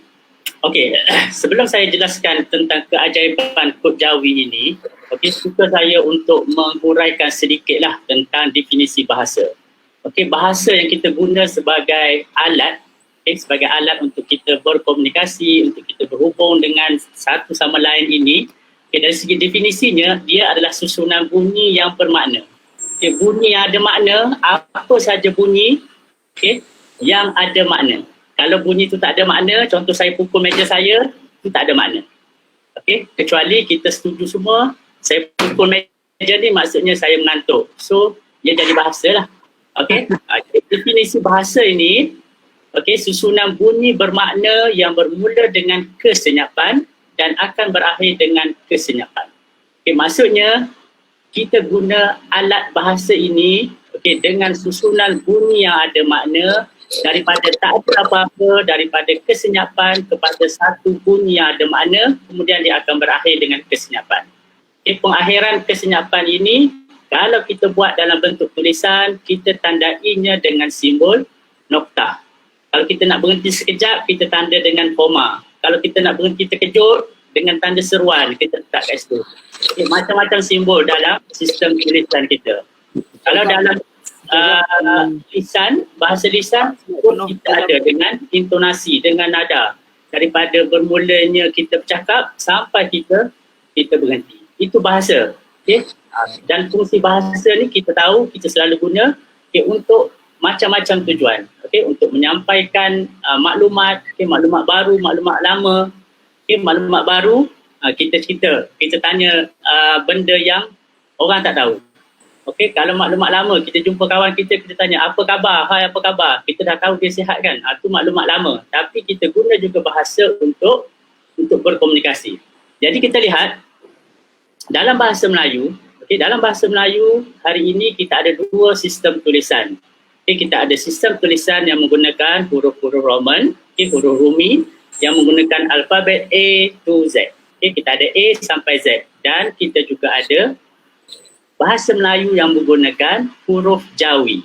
Okey, sebelum saya jelaskan tentang keajaiban kod Jawi ini, okey, suka saya untuk menguraikan sedikitlah tentang definisi bahasa. Okey, bahasa yang kita guna sebagai alat, okay, sebagai alat untuk kita berkomunikasi, untuk kita berhubung dengan satu sama lain ini, okay, dari segi definisinya, dia adalah susunan bunyi yang bermakna. Okay, bunyi yang ada makna, apa sahaja bunyi, okay, yang ada makna. Kalau bunyi itu tak ada makna, contoh saya pukul meja saya, itu tak ada makna. Okay, kecuali kita setuju semua, saya pukul meja ni maksudnya saya mengantuk. So, dia jadi bahasa lah. Okey, definisi bahasa ini, okey, susunan bunyi bermakna yang bermula dengan kesenyapan dan akan berakhir dengan kesenyapan. Okey, maksudnya kita guna alat bahasa ini, okey, dengan susunan bunyi yang ada makna, daripada tak ada apa-apa, daripada kesenyapan kepada satu bunyi yang ada makna, kemudian dia akan berakhir dengan kesenyapan. Okay, pengakhiran kesenyapan ini, kalau kita buat dalam bentuk tulisan, kita tandainya dengan simbol noktah. Kalau kita nak berhenti sekejap, kita tanda dengan koma. Kalau kita nak berhenti terkejut, dengan tanda seruan, kita letak kat situ. Okay, macam-macam simbol dalam sistem tulisan kita. Kalau dalam lisan, bahasa lisan, kita ada dengan intonasi, dengan nada. Daripada bermulanya kita bercakap sampai kita berhenti. Itu bahasa. Okay? Dan fungsi bahasa ni kita tahu, kita selalu guna untuk macam-macam tujuan. Okay? Untuk menyampaikan maklumat, maklumat baru, maklumat lama. Maklumat baru, kita tanya benda yang orang tak tahu. Okay? Kalau maklumat lama, kita jumpa kawan kita tanya, apa khabar? Hai, apa khabar? Kita dah tahu dia sihat kan? Itu maklumat lama. Tapi kita guna juga bahasa untuk berkomunikasi. Jadi kita lihat, dalam bahasa Melayu, dalam bahasa Melayu hari ini kita ada dua sistem tulisan. Kita ada sistem tulisan yang menggunakan huruf-huruf Roman, huruf Rumi yang menggunakan alfabet A to Z. Kita ada A sampai Z, dan kita juga ada bahasa Melayu yang menggunakan huruf Jawi.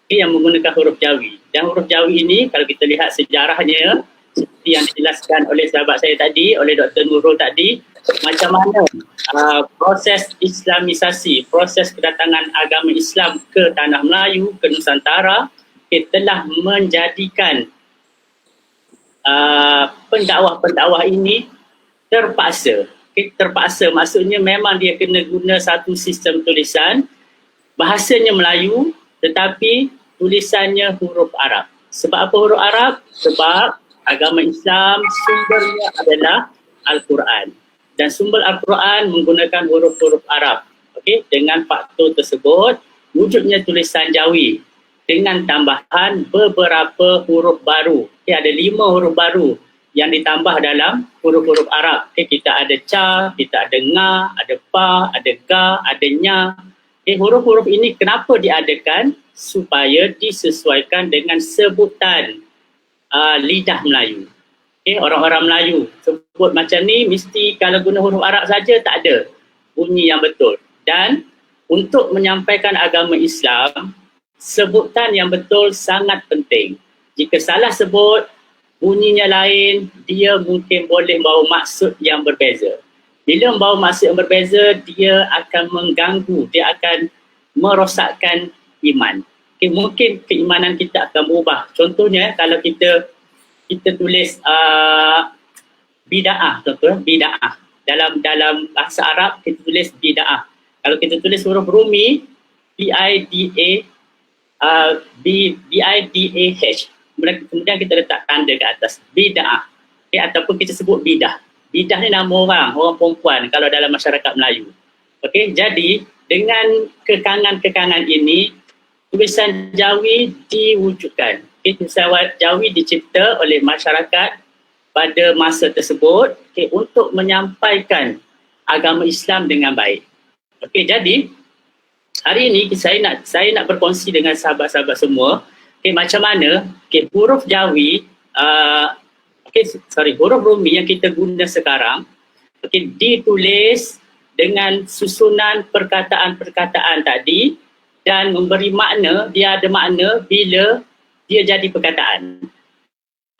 Yang menggunakan huruf Jawi. Dan huruf Jawi ini kalau kita lihat sejarahnya, seperti yang dijelaskan oleh sahabat saya tadi, oleh Dr. Nurul tadi, macam mana proses Islamisasi, proses kedatangan agama Islam ke tanah Melayu, ke Nusantara, telah menjadikan pendakwah-pendakwah ini terpaksa. Terpaksa maksudnya memang dia kena guna satu sistem tulisan, bahasanya Melayu tetapi tulisannya huruf Arab. Sebab apa huruf Arab? Sebab agama Islam sumbernya adalah Al-Quran. Dan sumber Al-Quran menggunakan huruf-huruf Arab. Okey, dengan faktor tersebut, wujudnya tulisan Jawi dengan tambahan beberapa huruf baru. Okey, ada 5 huruf baru yang ditambah dalam huruf-huruf Arab. Okey, kita ada ca, kita ada nga, ada pa, ada ga, ada nya. Okey, huruf-huruf ini kenapa diadakan? Supaya disesuaikan dengan sebutan lidah Melayu. Okay, orang-orang Melayu sebut macam ni, mesti kalau guna huruf Arab saja tak ada bunyi yang betul. Dan untuk menyampaikan agama Islam, sebutan yang betul sangat penting. Jika salah sebut, bunyinya lain, dia mungkin boleh membawa maksud yang berbeza. Bila membawa maksud yang berbeza, dia akan mengganggu, dia akan merosakkan iman. Okay, mungkin keimanan kita akan berubah. Contohnya kalau kita tulis bida'ah, contoh bida'ah. Dalam bahasa Arab kita tulis bida'ah. Kalau kita tulis huruf Rumi, B-I-D-A-H. Kemudian kita letak tanda ke atas, bida'ah. Okay, ataupun kita sebut bidah. Bidah ni nama orang perempuan kalau dalam masyarakat Melayu. Okay, jadi dengan kekangan-kekangan ini, tulisan Jawi diwujudkan. Tulisan Jawi dicipta oleh masyarakat pada masa tersebut untuk menyampaikan agama Islam dengan baik. Okey, jadi hari ini saya nak berkongsi dengan sahabat-sahabat semua macam mana huruf Jawi, huruf Rumi yang kita guna sekarang ditulis dengan susunan perkataan-perkataan tadi dan memberi makna, dia ada makna bila dia jadi perkataan.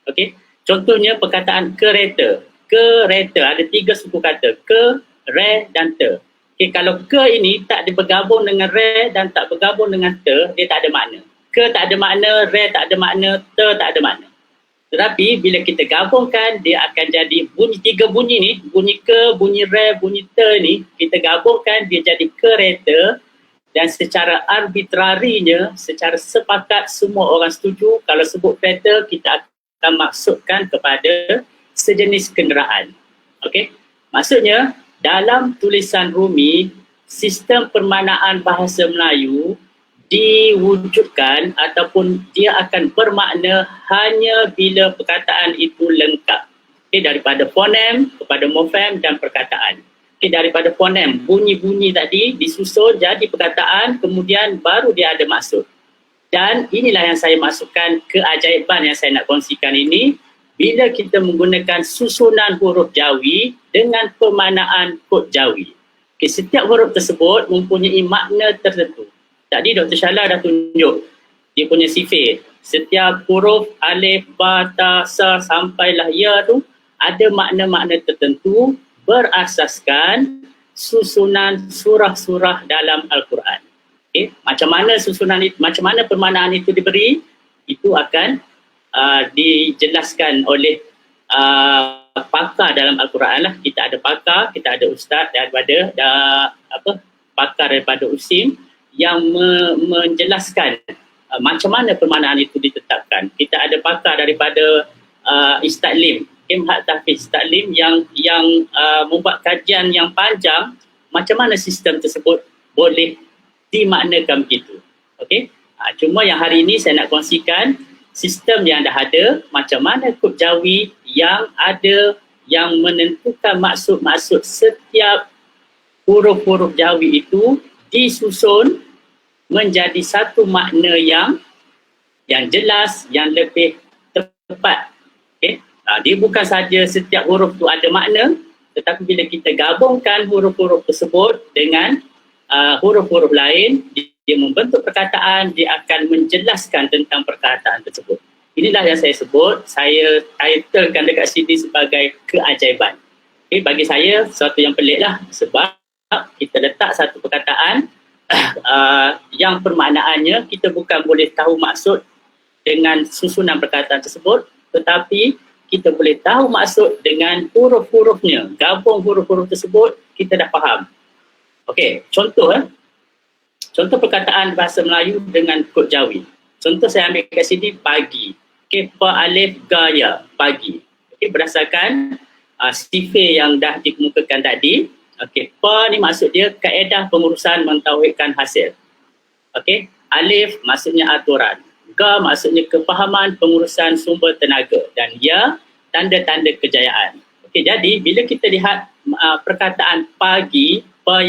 Okey, contohnya perkataan kereta. Kereta ada 3 suku kata, ke, re dan te. Okey, kalau ke ini tak bergabung dengan re dan tak bergabung dengan te, dia tak ada makna. Ke tak ada makna, re tak ada makna, te tak ada makna. Tetapi bila kita gabungkan, dia akan jadi bunyi 3 bunyi ni, bunyi ke, bunyi re, bunyi te ni, kita gabungkan dia jadi kereta. Dan secara arbitrarinya, secara sepakat semua orang setuju kalau sebut kereta, kita akan maksudkan kepada sejenis kenderaan. Okey? Maksudnya, dalam tulisan Rumi, sistem permaknaan bahasa Melayu diwujudkan ataupun dia akan bermakna hanya bila perkataan itu lengkap. Okey, daripada fonem kepada morfem dan perkataan. daripada fonem, bunyi-bunyi tadi disusun jadi perkataan, kemudian baru dia ada maksud. Dan inilah yang saya masukkan keajaiban yang saya nak kongsikan ini, bila kita menggunakan susunan huruf Jawi dengan pemaknaan kod Jawi. Okay, setiap huruf tersebut mempunyai makna tertentu. Tadi Dr. Syala dah tunjuk dia punya sifir. Setiap huruf alif, ba, ta, sa sampailah ya tu ada makna-makna tertentu berasaskan susunan surah-surah dalam Al-Quran. Okay. Macam mana susunan itu, macam mana permaknaan itu diberi, itu akan dijelaskan oleh pakar dalam Al-Quran lah. Kita ada pakar, kita ada ustaz daripada pakar daripada USIM yang menjelaskan macam mana permaknaan itu ditetapkan. Kita ada pakar daripada Istaklim, Imhat Tahfiz Taklim yang membuat kajian yang panjang macam mana sistem tersebut boleh dimaknakan begitu. Okey. Cuma yang hari ini saya nak kongsikan sistem yang dah ada, macam mana kod Jawi yang ada yang menentukan maksud-maksud setiap huruf-huruf Jawi itu disusun menjadi satu makna yang jelas, yang lebih tepat. Okey. Dia bukan saja setiap huruf tu ada makna, tetapi bila kita gabungkan huruf-huruf tersebut dengan huruf-huruf lain, dia membentuk perkataan, dia akan menjelaskan tentang perkataan tersebut. Inilah yang saya sebut, saya titlekan dekat sini sebagai keajaiban. Okay, bagi saya, sesuatu yang pelik lah, sebab kita letak satu perkataan yang permaknaannya kita bukan boleh tahu maksud dengan susunan perkataan tersebut, tetapi kita boleh tahu maksud dengan huruf-hurufnya. Gabung huruf-huruf tersebut, kita dah faham. Okey, contoh contoh perkataan bahasa Melayu dengan kod Jawi. Contoh saya ambil kat sini pagi. Okey, pa alif ga ya, pagi. Okey, berdasarkan sifir yang dah dikemukakan tadi. Okey, pa ni maksud dia kaedah pengurusan mentauhidkan hasil. Okey, alif maksudnya aturan. Ga maksudnya kefahaman pengurusan sumber tenaga, dan ya tanda-tanda kejayaan. Okey, jadi bila kita lihat perkataan pagi, pa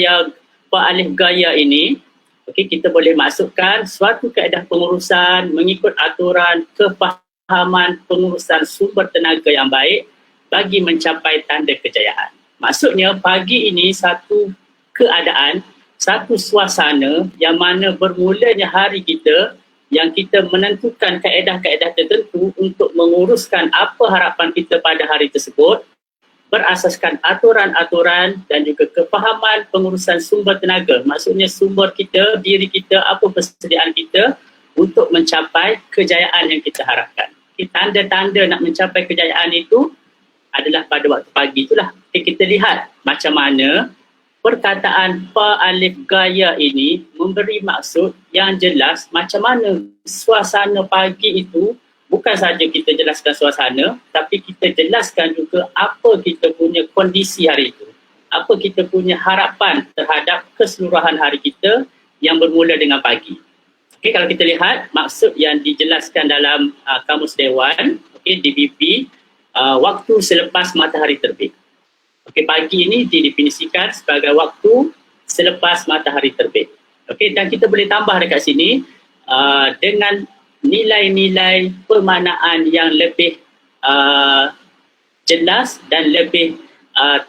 alif gaya ini, okey, kita boleh masukkan suatu kaedah pengurusan mengikut aturan kefahaman pengurusan sumber tenaga yang baik bagi mencapai tanda kejayaan. Maksudnya pagi ini satu keadaan, satu suasana yang mana bermulanya hari kita, yang kita menentukan kaedah-kaedah tertentu untuk menguruskan apa harapan kita pada hari tersebut berasaskan aturan-aturan dan juga kefahaman pengurusan sumber tenaga. Maksudnya sumber kita, diri kita, apa persediaan kita untuk mencapai kejayaan yang kita harapkan. Tanda-tanda nak mencapai kejayaan itu adalah pada waktu pagi itulah. Kita lihat macam mana perkataan pa alif gaya ini memberi maksud yang jelas macam mana suasana pagi itu. Bukan saja kita jelaskan suasana, tapi kita jelaskan juga apa kita punya kondisi hari itu. Apa kita punya harapan terhadap keseluruhan hari kita yang bermula dengan pagi. Okey, kalau kita lihat maksud yang dijelaskan dalam Kamus Dewan, okey, DBP, waktu selepas matahari terbit. Okey, pagi ini didefinisikan sebagai waktu selepas matahari terbit. Okey, dan kita boleh tambah dekat sini dengan nilai-nilai permaknaan yang lebih jelas dan lebih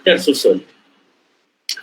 tersusun.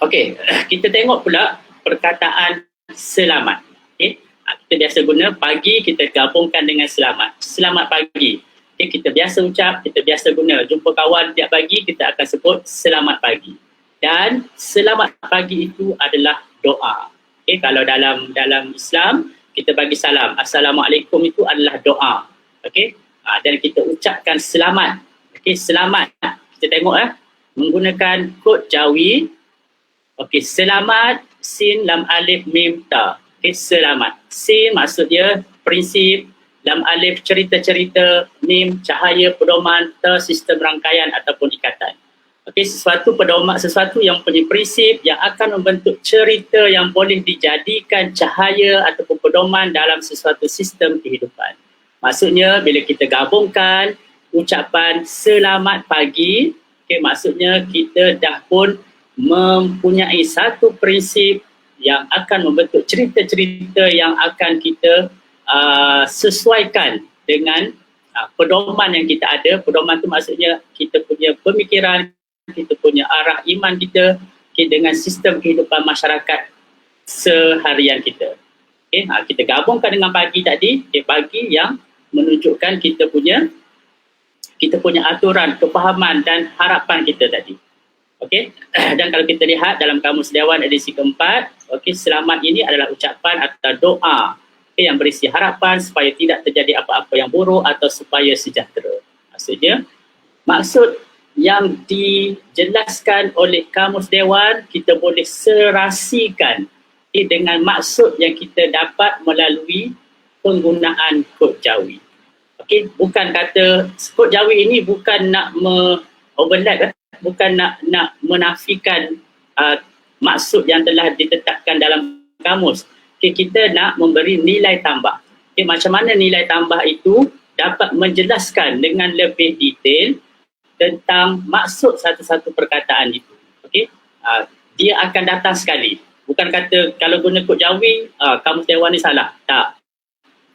Okey, kita tengok pula perkataan selamat. Okay. Kita biasa guna pagi, kita gabungkan dengan selamat. Selamat pagi. Okay, kita biasa ucap, kita biasa guna. Jumpa kawan tiap pagi, kita akan sebut selamat pagi. Dan selamat pagi itu adalah doa. Okay, kalau dalam Islam, kita bagi salam. Assalamualaikum itu adalah doa. Okey. Dan kita ucapkan selamat. Okey, selamat. Kita tengok menggunakan kod Jawi. Okey, selamat sin lam alif mim ta. Okey, selamat. Sin maksud dia prinsip, lam alif cerita-cerita, mim cahaya pedoman, ta sistem rangkaian ataupun ikatan. Okey, sesuatu pedoman, sesuatu yang punya prinsip yang akan membentuk cerita yang boleh dijadikan cahaya ataupun pedoman dalam sesuatu sistem kehidupan. Maksudnya bila kita gabungkan ucapan selamat pagi, okay, maksudnya kita dah pun mempunyai satu prinsip yang akan membentuk cerita-cerita yang akan kita sesuaikan dengan pedoman yang kita ada. Pedoman tu maksudnya kita punya pemikiran, kita punya arah iman kita, dengan sistem kehidupan masyarakat seharian kita. Kita gabungkan dengan pagi tadi, pagi yang menunjukkan kita punya aturan, kefahaman dan harapan kita tadi. Dan kalau kita lihat dalam Kamus Dewan edisi keempat, selamat ini adalah ucapan atau doa yang berisi harapan supaya tidak terjadi apa-apa yang buruk atau supaya sejahtera. Maksudnya, maksud yang dijelaskan oleh Kamus Dewan kita boleh serasikan dengan maksud yang kita dapat melalui penggunaan kod Jawi. Bukan kata kod Jawi ini bukan nak overlap, bukan nak menafikan maksud yang telah ditetapkan dalam kamus. Kita nak memberi nilai tambah. Macam mana nilai tambah itu dapat menjelaskan dengan lebih detail tentang maksud satu-satu perkataan itu. Dia akan datang sekali. Bukan kata kalau guna kod Jawi, Kamus Dewan ni salah. Tak.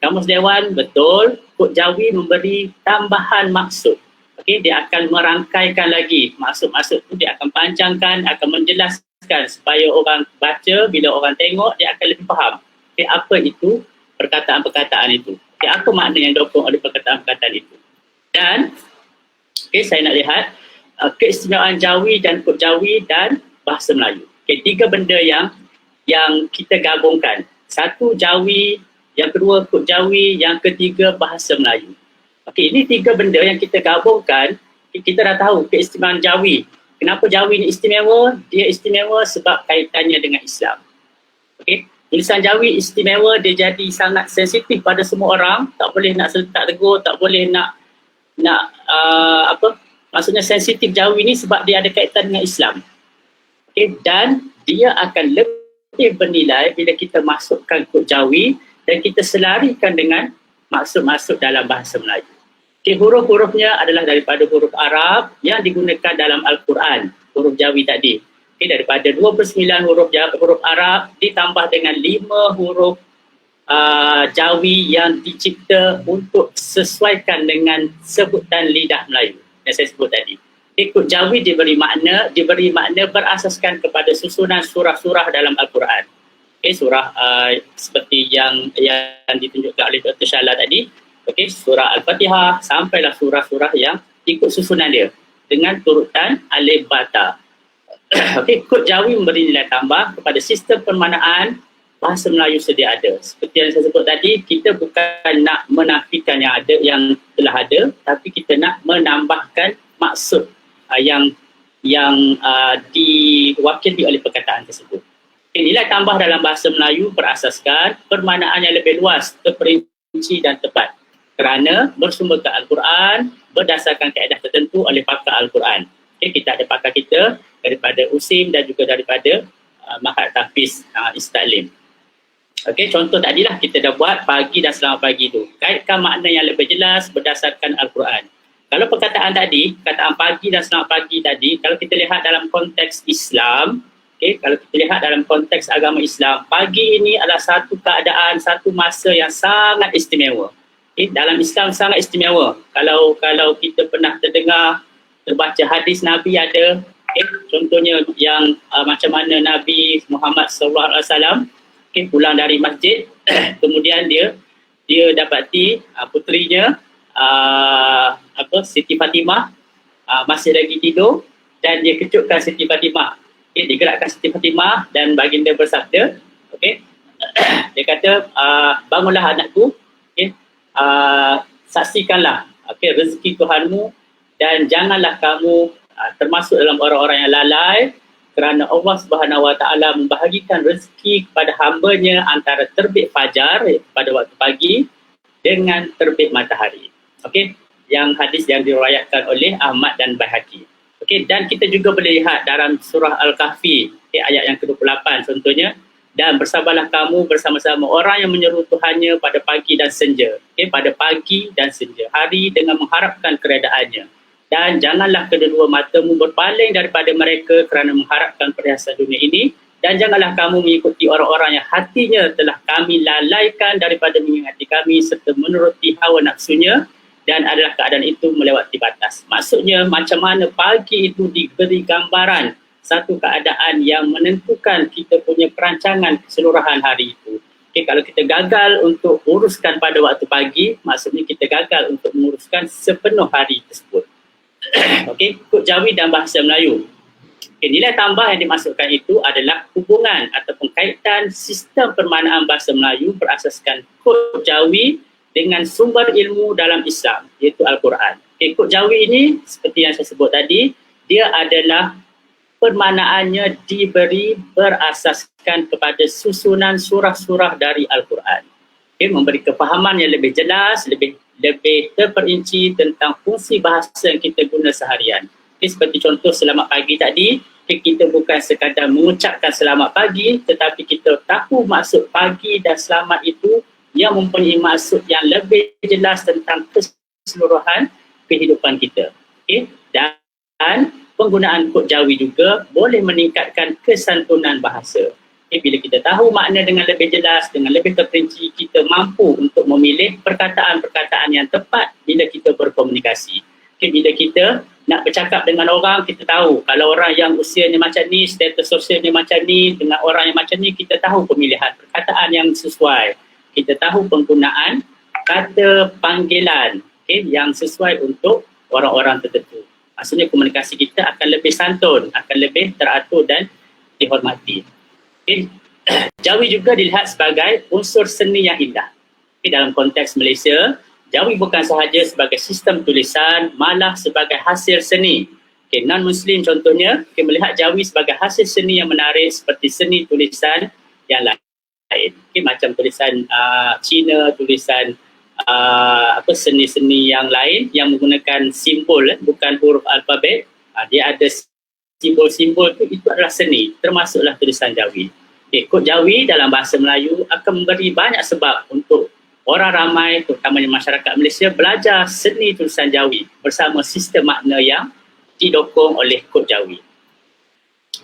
Kamus Dewan betul, kod Jawi memberi tambahan maksud. Dia akan merangkaikan lagi maksud-maksud itu, dia akan panjangkan, akan menjelaskan supaya orang baca, bila orang tengok, dia akan lebih faham. Apa itu perkataan-perkataan itu. Apa makna yang dokong oleh perkataan-perkataan itu. Dan saya nak lihat keistimewaan Jawi dan kod Jawi dan bahasa Melayu. Tiga benda yang kita gabungkan. Satu Jawi, yang kedua kod Jawi, yang ketiga bahasa Melayu. Ini tiga benda yang kita gabungkan, kita dah tahu keistimewaan Jawi. Kenapa Jawi ni istimewa? Dia istimewa sebab kaitannya dengan Islam. Tulisan Jawi istimewa, dia jadi sangat sensitif pada semua orang. Tak boleh nak seletak tegur, tak boleh nak maksudnya sensitif Jawi ni sebab dia ada kaitan dengan Islam. Dan dia akan lebih bernilai bila kita masukkan kod Jawi dan kita selarikan dengan maksud-maksud dalam bahasa Melayu. Huruf-hurufnya adalah daripada huruf Arab yang digunakan dalam Al-Quran, huruf Jawi tadi. Daripada 29 huruf Arab ditambah dengan 5 huruf Jawi yang dicipta untuk sesuaikan dengan sebutan lidah Melayu yang saya sebut tadi. Kod Jawi diberi makna berasaskan kepada susunan surah-surah dalam Al-Quran. Surah seperti yang ditunjukkan oleh Dr. Syala tadi. Surah Al-Fatihah sampailah surah-surah yang ikut susunan dia dengan turutan alif bata. Kod Jawi memberi nilai tambah kepada sistem permanaan bahasa Melayu sedia ada. Seperti yang saya sebut tadi, kita bukan nak menafikan yang telah ada, tapi kita nak menambahkan maksud yang diwakili oleh perkataan tersebut. Nilai tambah dalam bahasa Melayu berasaskan permanaan yang lebih luas, terperinci dan tepat. Kerana bersumber ke Al-Quran berdasarkan kaedah tertentu oleh pakar Al-Quran. Kita ada pakar kita daripada USIM dan juga daripada Mahat Tafiz Istaklim. Contoh tadilah kita dah buat pagi dan selamat pagi tu. Kaitkan makna yang lebih jelas berdasarkan Al-Quran. Kalau perkataan tadi, perkataan pagi dan selamat pagi tadi, kalau kita lihat dalam konteks Islam, kalau kita lihat dalam konteks agama Islam, pagi ini adalah satu keadaan, satu masa yang sangat istimewa. Dalam Islam sangat istimewa. Kalau kita pernah terbaca hadis Nabi ada, contohnya yang macam mana Nabi Muhammad SAW pulang dari masjid, kemudian dia dapati puterinya Siti Fatimah masih lagi tidur dan dia kejutkan Siti Fatimah. Digerakkan Siti Fatimah dan baginda bersabda, dia kata, bangunlah anakku, saksikanlah rezeki Tuhanmu dan janganlah kamu termasuk dalam orang-orang yang lalai, kerana Allah Subhanahu Wa Taala membahagikan rezeki kepada hamba-Nya antara terbit fajar pada waktu pagi dengan terbit matahari. Yang hadis yang diriwayatkan oleh Ahmad dan Baihaqi. Dan kita juga boleh lihat dalam surah Al-Kahfi, ayat yang ke-28 contohnya, dan bersabarlah kamu bersama-sama orang yang menyeru Tuhannya pada pagi dan senja. Pada pagi dan senja, hari dengan mengharapkan keredaannya, dan janganlah kedua matamu berpaling daripada mereka kerana mengharapkan perhiasan dunia ini, dan janganlah kamu mengikuti orang-orang yang hatinya telah kami lalaikan daripada mengingati kami serta menuruti hawa nafsunya, dan adalah keadaan itu melewati batas. Maksudnya macam mana pagi itu diberi gambaran satu keadaan yang menentukan kita punya perancangan keseluruhan hari itu. Okay, kalau kita gagal untuk uruskan pada waktu pagi, maksudnya kita gagal untuk menguruskan sepenuh hari tersebut. Okey, kod Jawi dan bahasa Melayu. Okay, nilai tambah yang dimasukkan itu adalah hubungan ataupun kaitan sistem permanaan bahasa Melayu berasaskan kod Jawi dengan sumber ilmu dalam Islam, iaitu Al-Quran. Okay, kod Jawi ini seperti yang saya sebut tadi, dia adalah permanaannya diberi berasaskan kepada susunan surah-surah dari Al-Quran. Okay, memberi kefahaman yang lebih jelas, lebih terperinci tentang fungsi bahasa yang kita guna seharian. Okay, seperti contoh selamat pagi tadi, okay, kita bukan sekadar mengucapkan selamat pagi, tetapi kita tahu maksud pagi dan selamat itu yang mempunyai maksud yang lebih jelas tentang keseluruhan kehidupan kita. Okay? Dan penggunaan kod Jawi juga boleh meningkatkan kesantunan bahasa. Okay, bila kita tahu makna dengan lebih jelas, dengan lebih terperinci, kita mampu untuk memilih perkataan-perkataan yang tepat bila kita berkomunikasi. Okay, bila kita nak bercakap dengan orang, kita tahu kalau orang yang usianya macam ni, status sosialnya macam ni, dengan orang yang macam ni, kita tahu pemilihan perkataan yang sesuai. Kita tahu penggunaan kata panggilan, okay, yang sesuai untuk orang-orang tertentu. Maksudnya komunikasi kita akan lebih santun, akan lebih teratur dan dihormati. Okay. Jawi juga dilihat sebagai unsur seni yang indah. Okay, dalam konteks Malaysia, Jawi bukan sahaja sebagai sistem tulisan, malah sebagai hasil seni. Okay, non-Muslim contohnya melihat Jawi sebagai hasil seni yang menarik seperti seni tulisan yang lain. Okay, macam tulisan Cina, tulisan seni-seni yang lain yang menggunakan simbol, bukan huruf alfabet. Dia ada simbol-simbol itu adalah seni, termasuklah tulisan Jawi. Okay, kod Jawi dalam bahasa Melayu akan memberi banyak sebab untuk orang ramai, terutamanya masyarakat Malaysia, belajar seni tulisan Jawi bersama sistem makna yang didokong oleh kod Jawi.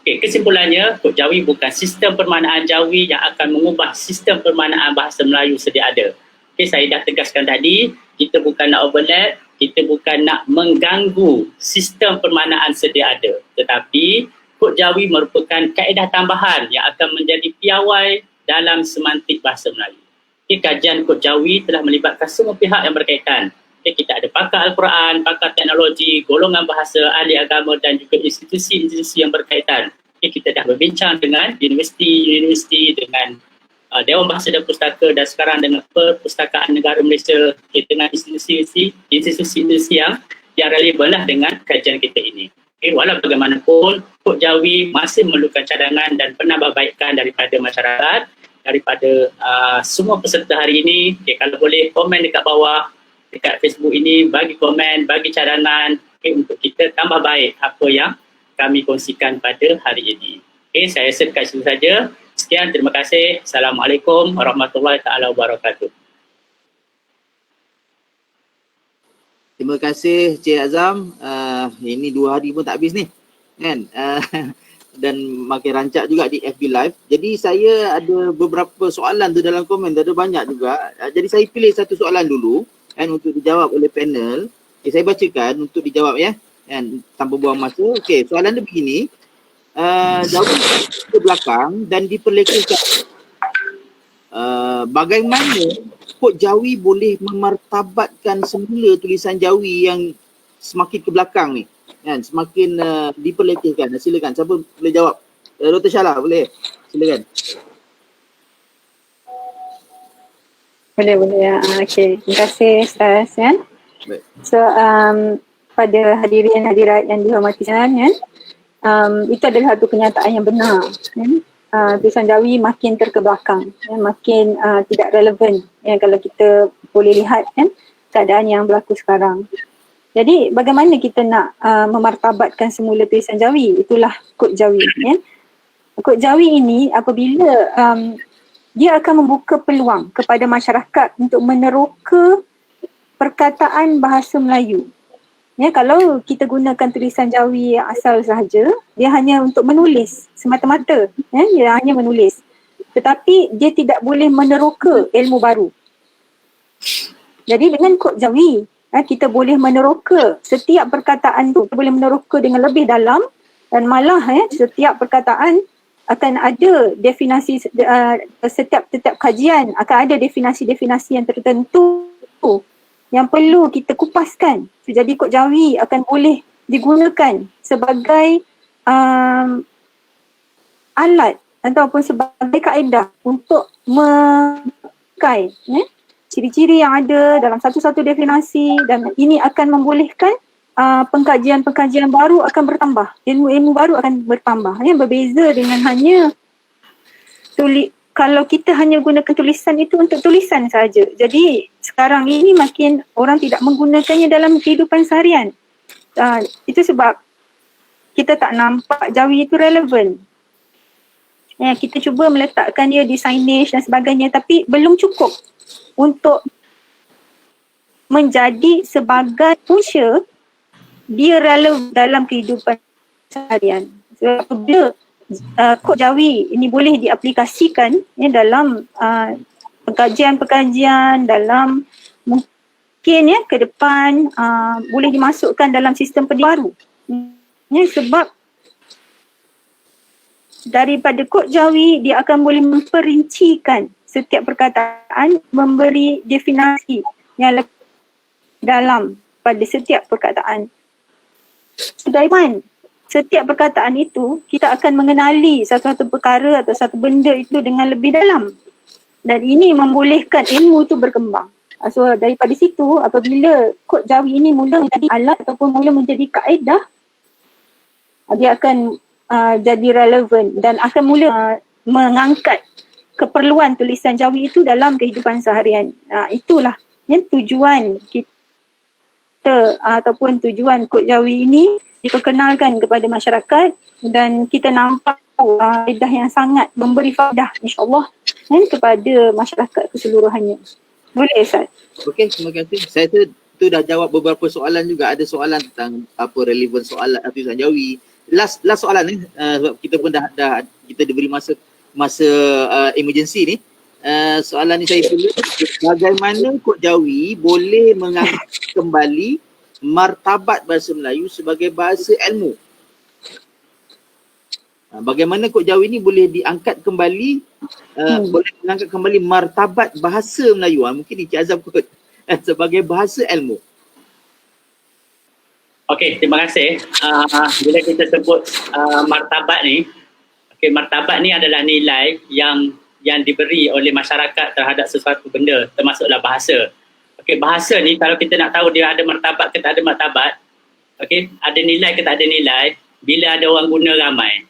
Okay, kesimpulannya, kod Jawi bukan sistem permanaan Jawi yang akan mengubah sistem permanaan bahasa Melayu sedia ada. Okay, saya dah tegaskan tadi, kita bukan nak overlap, kita bukan nak mengganggu sistem permanaan sedia ada. Tetapi, kod Jawi merupakan kaedah tambahan yang akan menjadi piawai dalam semantik bahasa Melayu. Okay, kajian kod Jawi telah melibatkan semua pihak yang berkaitan. Okay, kita ada pakar Al-Quran, pakar teknologi, golongan bahasa, ahli agama dan juga institusi-institusi yang berkaitan. Okay, kita dah berbincang dengan universiti, dengan Dewan Bahasa dan Pustaka, dan sekarang dengan Perpustakaan Negara Malaysia, okay, dengan institusi-institusi yang relevan lah dengan kajian kita ini. Okay, walau bagaimanapun, kod Jawi masih memerlukan cadangan dan penambahbaikan daripada masyarakat, daripada semua peserta hari ini. Okay, kalau boleh komen dekat bawah, dekat Facebook ini, bagi komen, bagi cadangan, okay, untuk kita tambah baik apa yang kami kongsikan pada hari ini. Okay, saya rasa dekat situ saja. Sekian, terima kasih. Assalamualaikum warahmatullahi taala wabarakatuh. Terima kasih Cik Azam. Ini 2 hari pun tak habis ni, kan? Dan makin rancak juga di FB Live. Jadi saya ada beberapa soalan tu dalam komen, ada banyak juga. Jadi saya pilih satu soalan dulu, kan, untuk dijawab oleh panel. Okay, saya bacakan untuk dijawab ya, kan, tanpa buang masa. Okey, soalan dia begini. Jawi ke belakang dan diperlekehkan. Bagaimana kod Jawi boleh memartabatkan semula tulisan Jawi yang semakin ke belakang ni, kan, semakin diperlekehkan? Silakan, siapa boleh jawab? Dr. Syahla boleh? Silakan. Boleh ya. Okey, terima kasih Ustaz, kan. Baik. So pada hadirin hadirat yang dihormati sekalian, itu adalah satu kenyataan yang benar, kan. Tulisan Jawi makin terkebelakang, makin tidak relevan, kalau kita boleh lihat, kan, keadaan yang berlaku sekarang. Jadi bagaimana kita nak memartabatkan semula tulisan Jawi? Itulah kod Jawi, kan. Kod Jawi ini apabila dia akan membuka peluang kepada masyarakat untuk meneroka perkataan bahasa Melayu Ya, kalau kita gunakan tulisan Jawi yang asal sahaja, dia hanya untuk menulis semata-mata. Ya, dia hanya menulis. Tetapi dia tidak boleh meneroka ilmu baru. Jadi dengan kod Jawi, kita boleh meneroka setiap perkataan tu, kita boleh meneroka dengan lebih dalam, dan malah setiap perkataan akan ada definisi, setiap kajian akan ada definisi-definisi yang tertentu yang perlu kita kupaskan. Jadi kod Jawi akan boleh digunakan sebagai alat ataupun sebagai kaedah untuk memakai ciri-ciri yang ada dalam satu-satu definisi, dan ini akan membolehkan pengkajian-pengkajian baru akan bertambah, ilmu-ilmu baru akan bertambah. Berbeza dengan hanya kalau kita hanya gunakan tulisan itu untuk tulisan saja. Jadi sekarang ini makin orang tidak menggunakannya dalam kehidupan seharian. Itu sebab kita tak nampak Jawi itu relevan. Kita cuba meletakkan dia di signage dan sebagainya, tapi belum cukup untuk menjadi sebagai punca dia relevan dalam kehidupan seharian. Sebab bila kod Jawi ini boleh diaplikasikan dalam pengkajian-pengkajian, dalam mungkin ke depan boleh dimasukkan dalam sistem pendidikan baru. Sebab daripada kod Jawi dia akan boleh memperincikan setiap perkataan, memberi definisi yang lebih dalam pada setiap perkataan. Sulaiman, setiap perkataan itu kita akan mengenali satu-satu perkara atau satu benda itu dengan lebih dalam, dan ini membolehkan ilmu itu berkembang. So daripada situ, apabila kod Jawi ini mula menjadi alat ataupun mula menjadi kaedah, dia akan jadi relevan dan akan mula mengangkat keperluan tulisan Jawi itu dalam kehidupan seharian. Itulah tujuan kita ataupun tujuan kod Jawi ini diperkenalkan kepada masyarakat, dan kita nampak faedah yang sangat memberi faedah insyaAllah kepada masyarakat keseluruhannya. Boleh Ustaz? Okey, terima kasih. Saya tu dah jawab beberapa soalan juga. Ada soalan tentang apa relevan soalan tulisan Jawi. Last soalan ni, sebab kita pun dah kita diberi masa emergency ni. Soalan ni saya pilih, bagaimana kod Jawi boleh mengangkat kembali martabat bahasa Melayu sebagai bahasa ilmu? Bagaimana kod Jawi ni boleh diangkat kembali, boleh mengangkat kembali martabat bahasa Melayu, mungkin Encik Azam kot, sebagai bahasa ilmu? Okey, terima kasih. Bila kita sebut martabat ni, martabat ni adalah nilai yang diberi oleh masyarakat terhadap sesuatu benda, termasuklah bahasa. Bahasa ni kalau kita nak tahu dia ada martabat ke tak ada martabat, ada nilai ke tak ada nilai, bila ada orang guna ramai.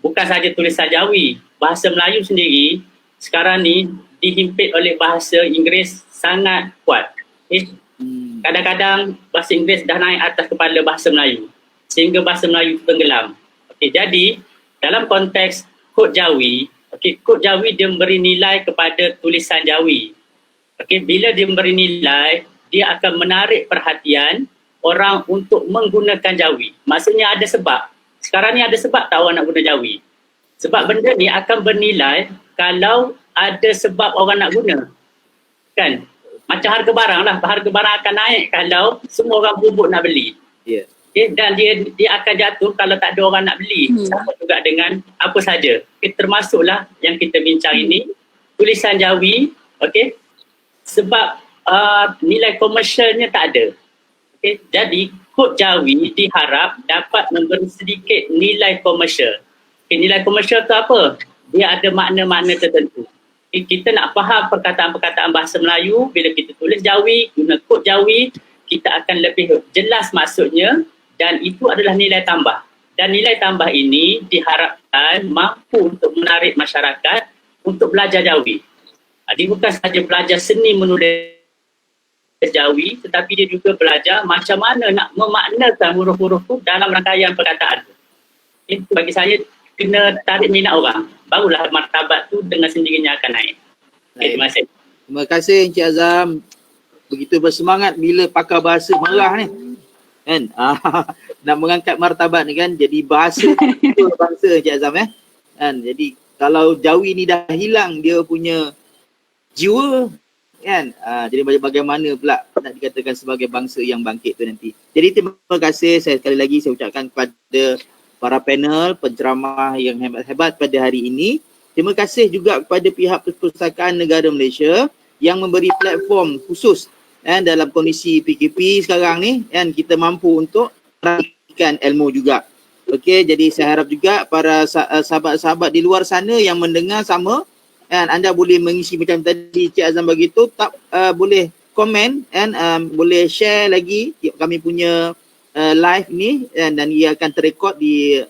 Bukan sahaja tulisan Jawi, bahasa Melayu sendiri sekarang ni dihimpit oleh bahasa Inggeris sangat kuat. Kadang-kadang bahasa Inggeris dah naik atas kepala bahasa Melayu sehingga bahasa Melayu tenggelam. Jadi dalam konteks kod Jawi, kod Jawi dia memberi nilai kepada tulisan Jawi. Bila dia memberi nilai, dia akan menarik perhatian orang untuk menggunakan Jawi. Maksudnya ada sebab. Sekarang ni ada sebab tak orang nak guna Jawi. Sebab benda ni akan bernilai kalau ada sebab orang nak guna. Kan? Macam harga barang lah. Harga barang akan naik kalau semua orang berebut nak beli. Dan dia akan jatuh kalau tak ada orang nak beli. Sama juga dengan apa saja. Termasuklah yang kita bincang ini, tulisan Jawi, sebab nilai komersialnya tak ada. Jadi kod Jawi diharap dapat memberi sedikit nilai komersial. Nilai komersial tu apa? Dia ada makna-makna tertentu. Kita nak faham perkataan-perkataan bahasa Melayu, bila kita tulis Jawi, guna kod Jawi, kita akan lebih jelas maksudnya, dan itu adalah nilai tambah. Dan nilai tambah ini diharapkan mampu untuk menarik masyarakat untuk belajar Jawi. Dia bukan sahaja belajar seni menulis Jawi, tetapi dia juga belajar macam mana nak memaknakan huruf-huruf tu dalam rangkaian perkataan. Itu bagi saya kena tarik minat orang. Barulah martabat tu dengan sendirinya akan naik. Terima kasih. Terima kasih Encik Azam. begitu bersemangat bila pakar bahasa marah ni. Kan? Nak mengangkat martabat ni kan, jadi bahasa bangsa Encik Azam kan. Jadi kalau Jawi ni dah hilang dia punya jiwa kan, jadi bagaimana pula nak dikatakan sebagai bangsa yang bangkit tu nanti. Jadi terima kasih saya sekali lagi saya ucapkan kepada para panel penceramah yang hebat-hebat pada hari ini. Terima kasih juga kepada pihak Perpustakaan Negara Malaysia yang memberi platform khusus dalam kondisi PKP sekarang ni, kan, kita mampu untuk meraihkan ilmu juga. Okey, jadi saya harap juga para sahabat-sahabat di luar sana yang mendengar sama, kan, anda boleh mengisi macam tadi Cik Azam begitu, boleh komen dan boleh share lagi kami punya live ni, dan ia akan terrekod di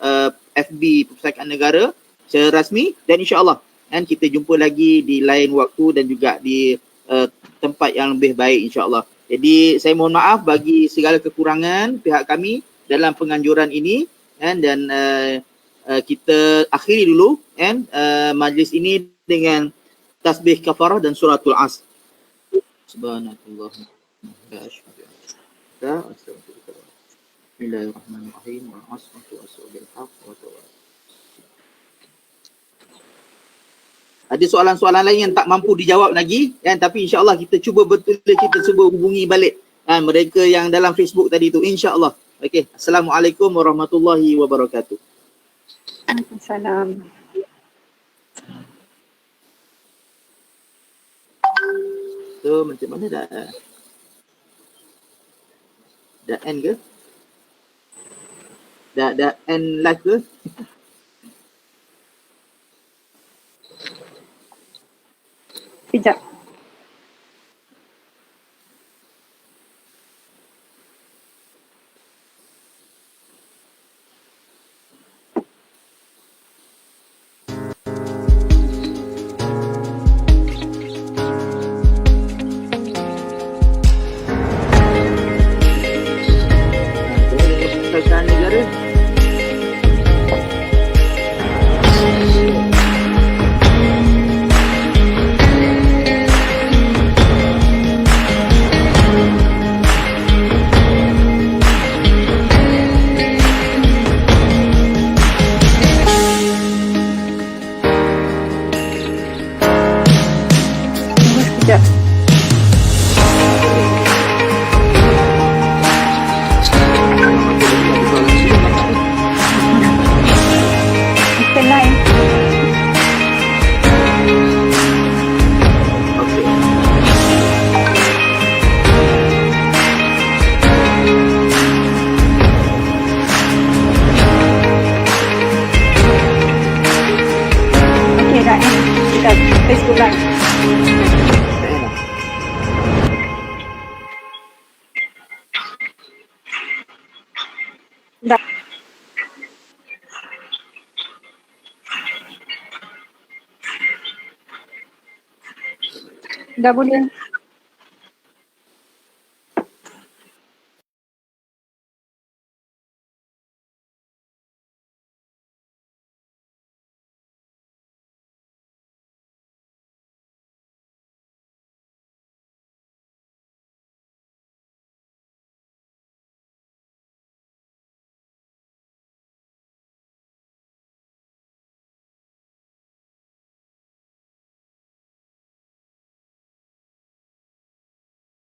FB Perpustakaan Negara secara rasmi, dan insya-Allah kan kita jumpa lagi di lain waktu dan juga di tempat yang lebih baik insya-Allah. Jadi saya mohon maaf bagi segala kekurangan pihak kami dalam penganjuran ini, kan, dan kita akhiri dulu kan majlis ini dengan tasbih kafarah dan suratul Asr. Subhanallah. Bismillahirrahmanirrahim. Ada soalan-soalan lain yang tak mampu dijawab lagi kan, tapi insya-Allah kita cuba kita cuba hubungi balik mereka yang dalam Facebook tadi tu insya-Allah. Okey, Assalamualaikum warahmatullahi wabarakatuh. Waalaikumsalam. So macam mana dah end ke? Dah end live ke? Sekejap. Perpustakaan Negara. Sekejap. Kita live. Okey, dah end. Kita Facebook live. Dah. Dah boleh.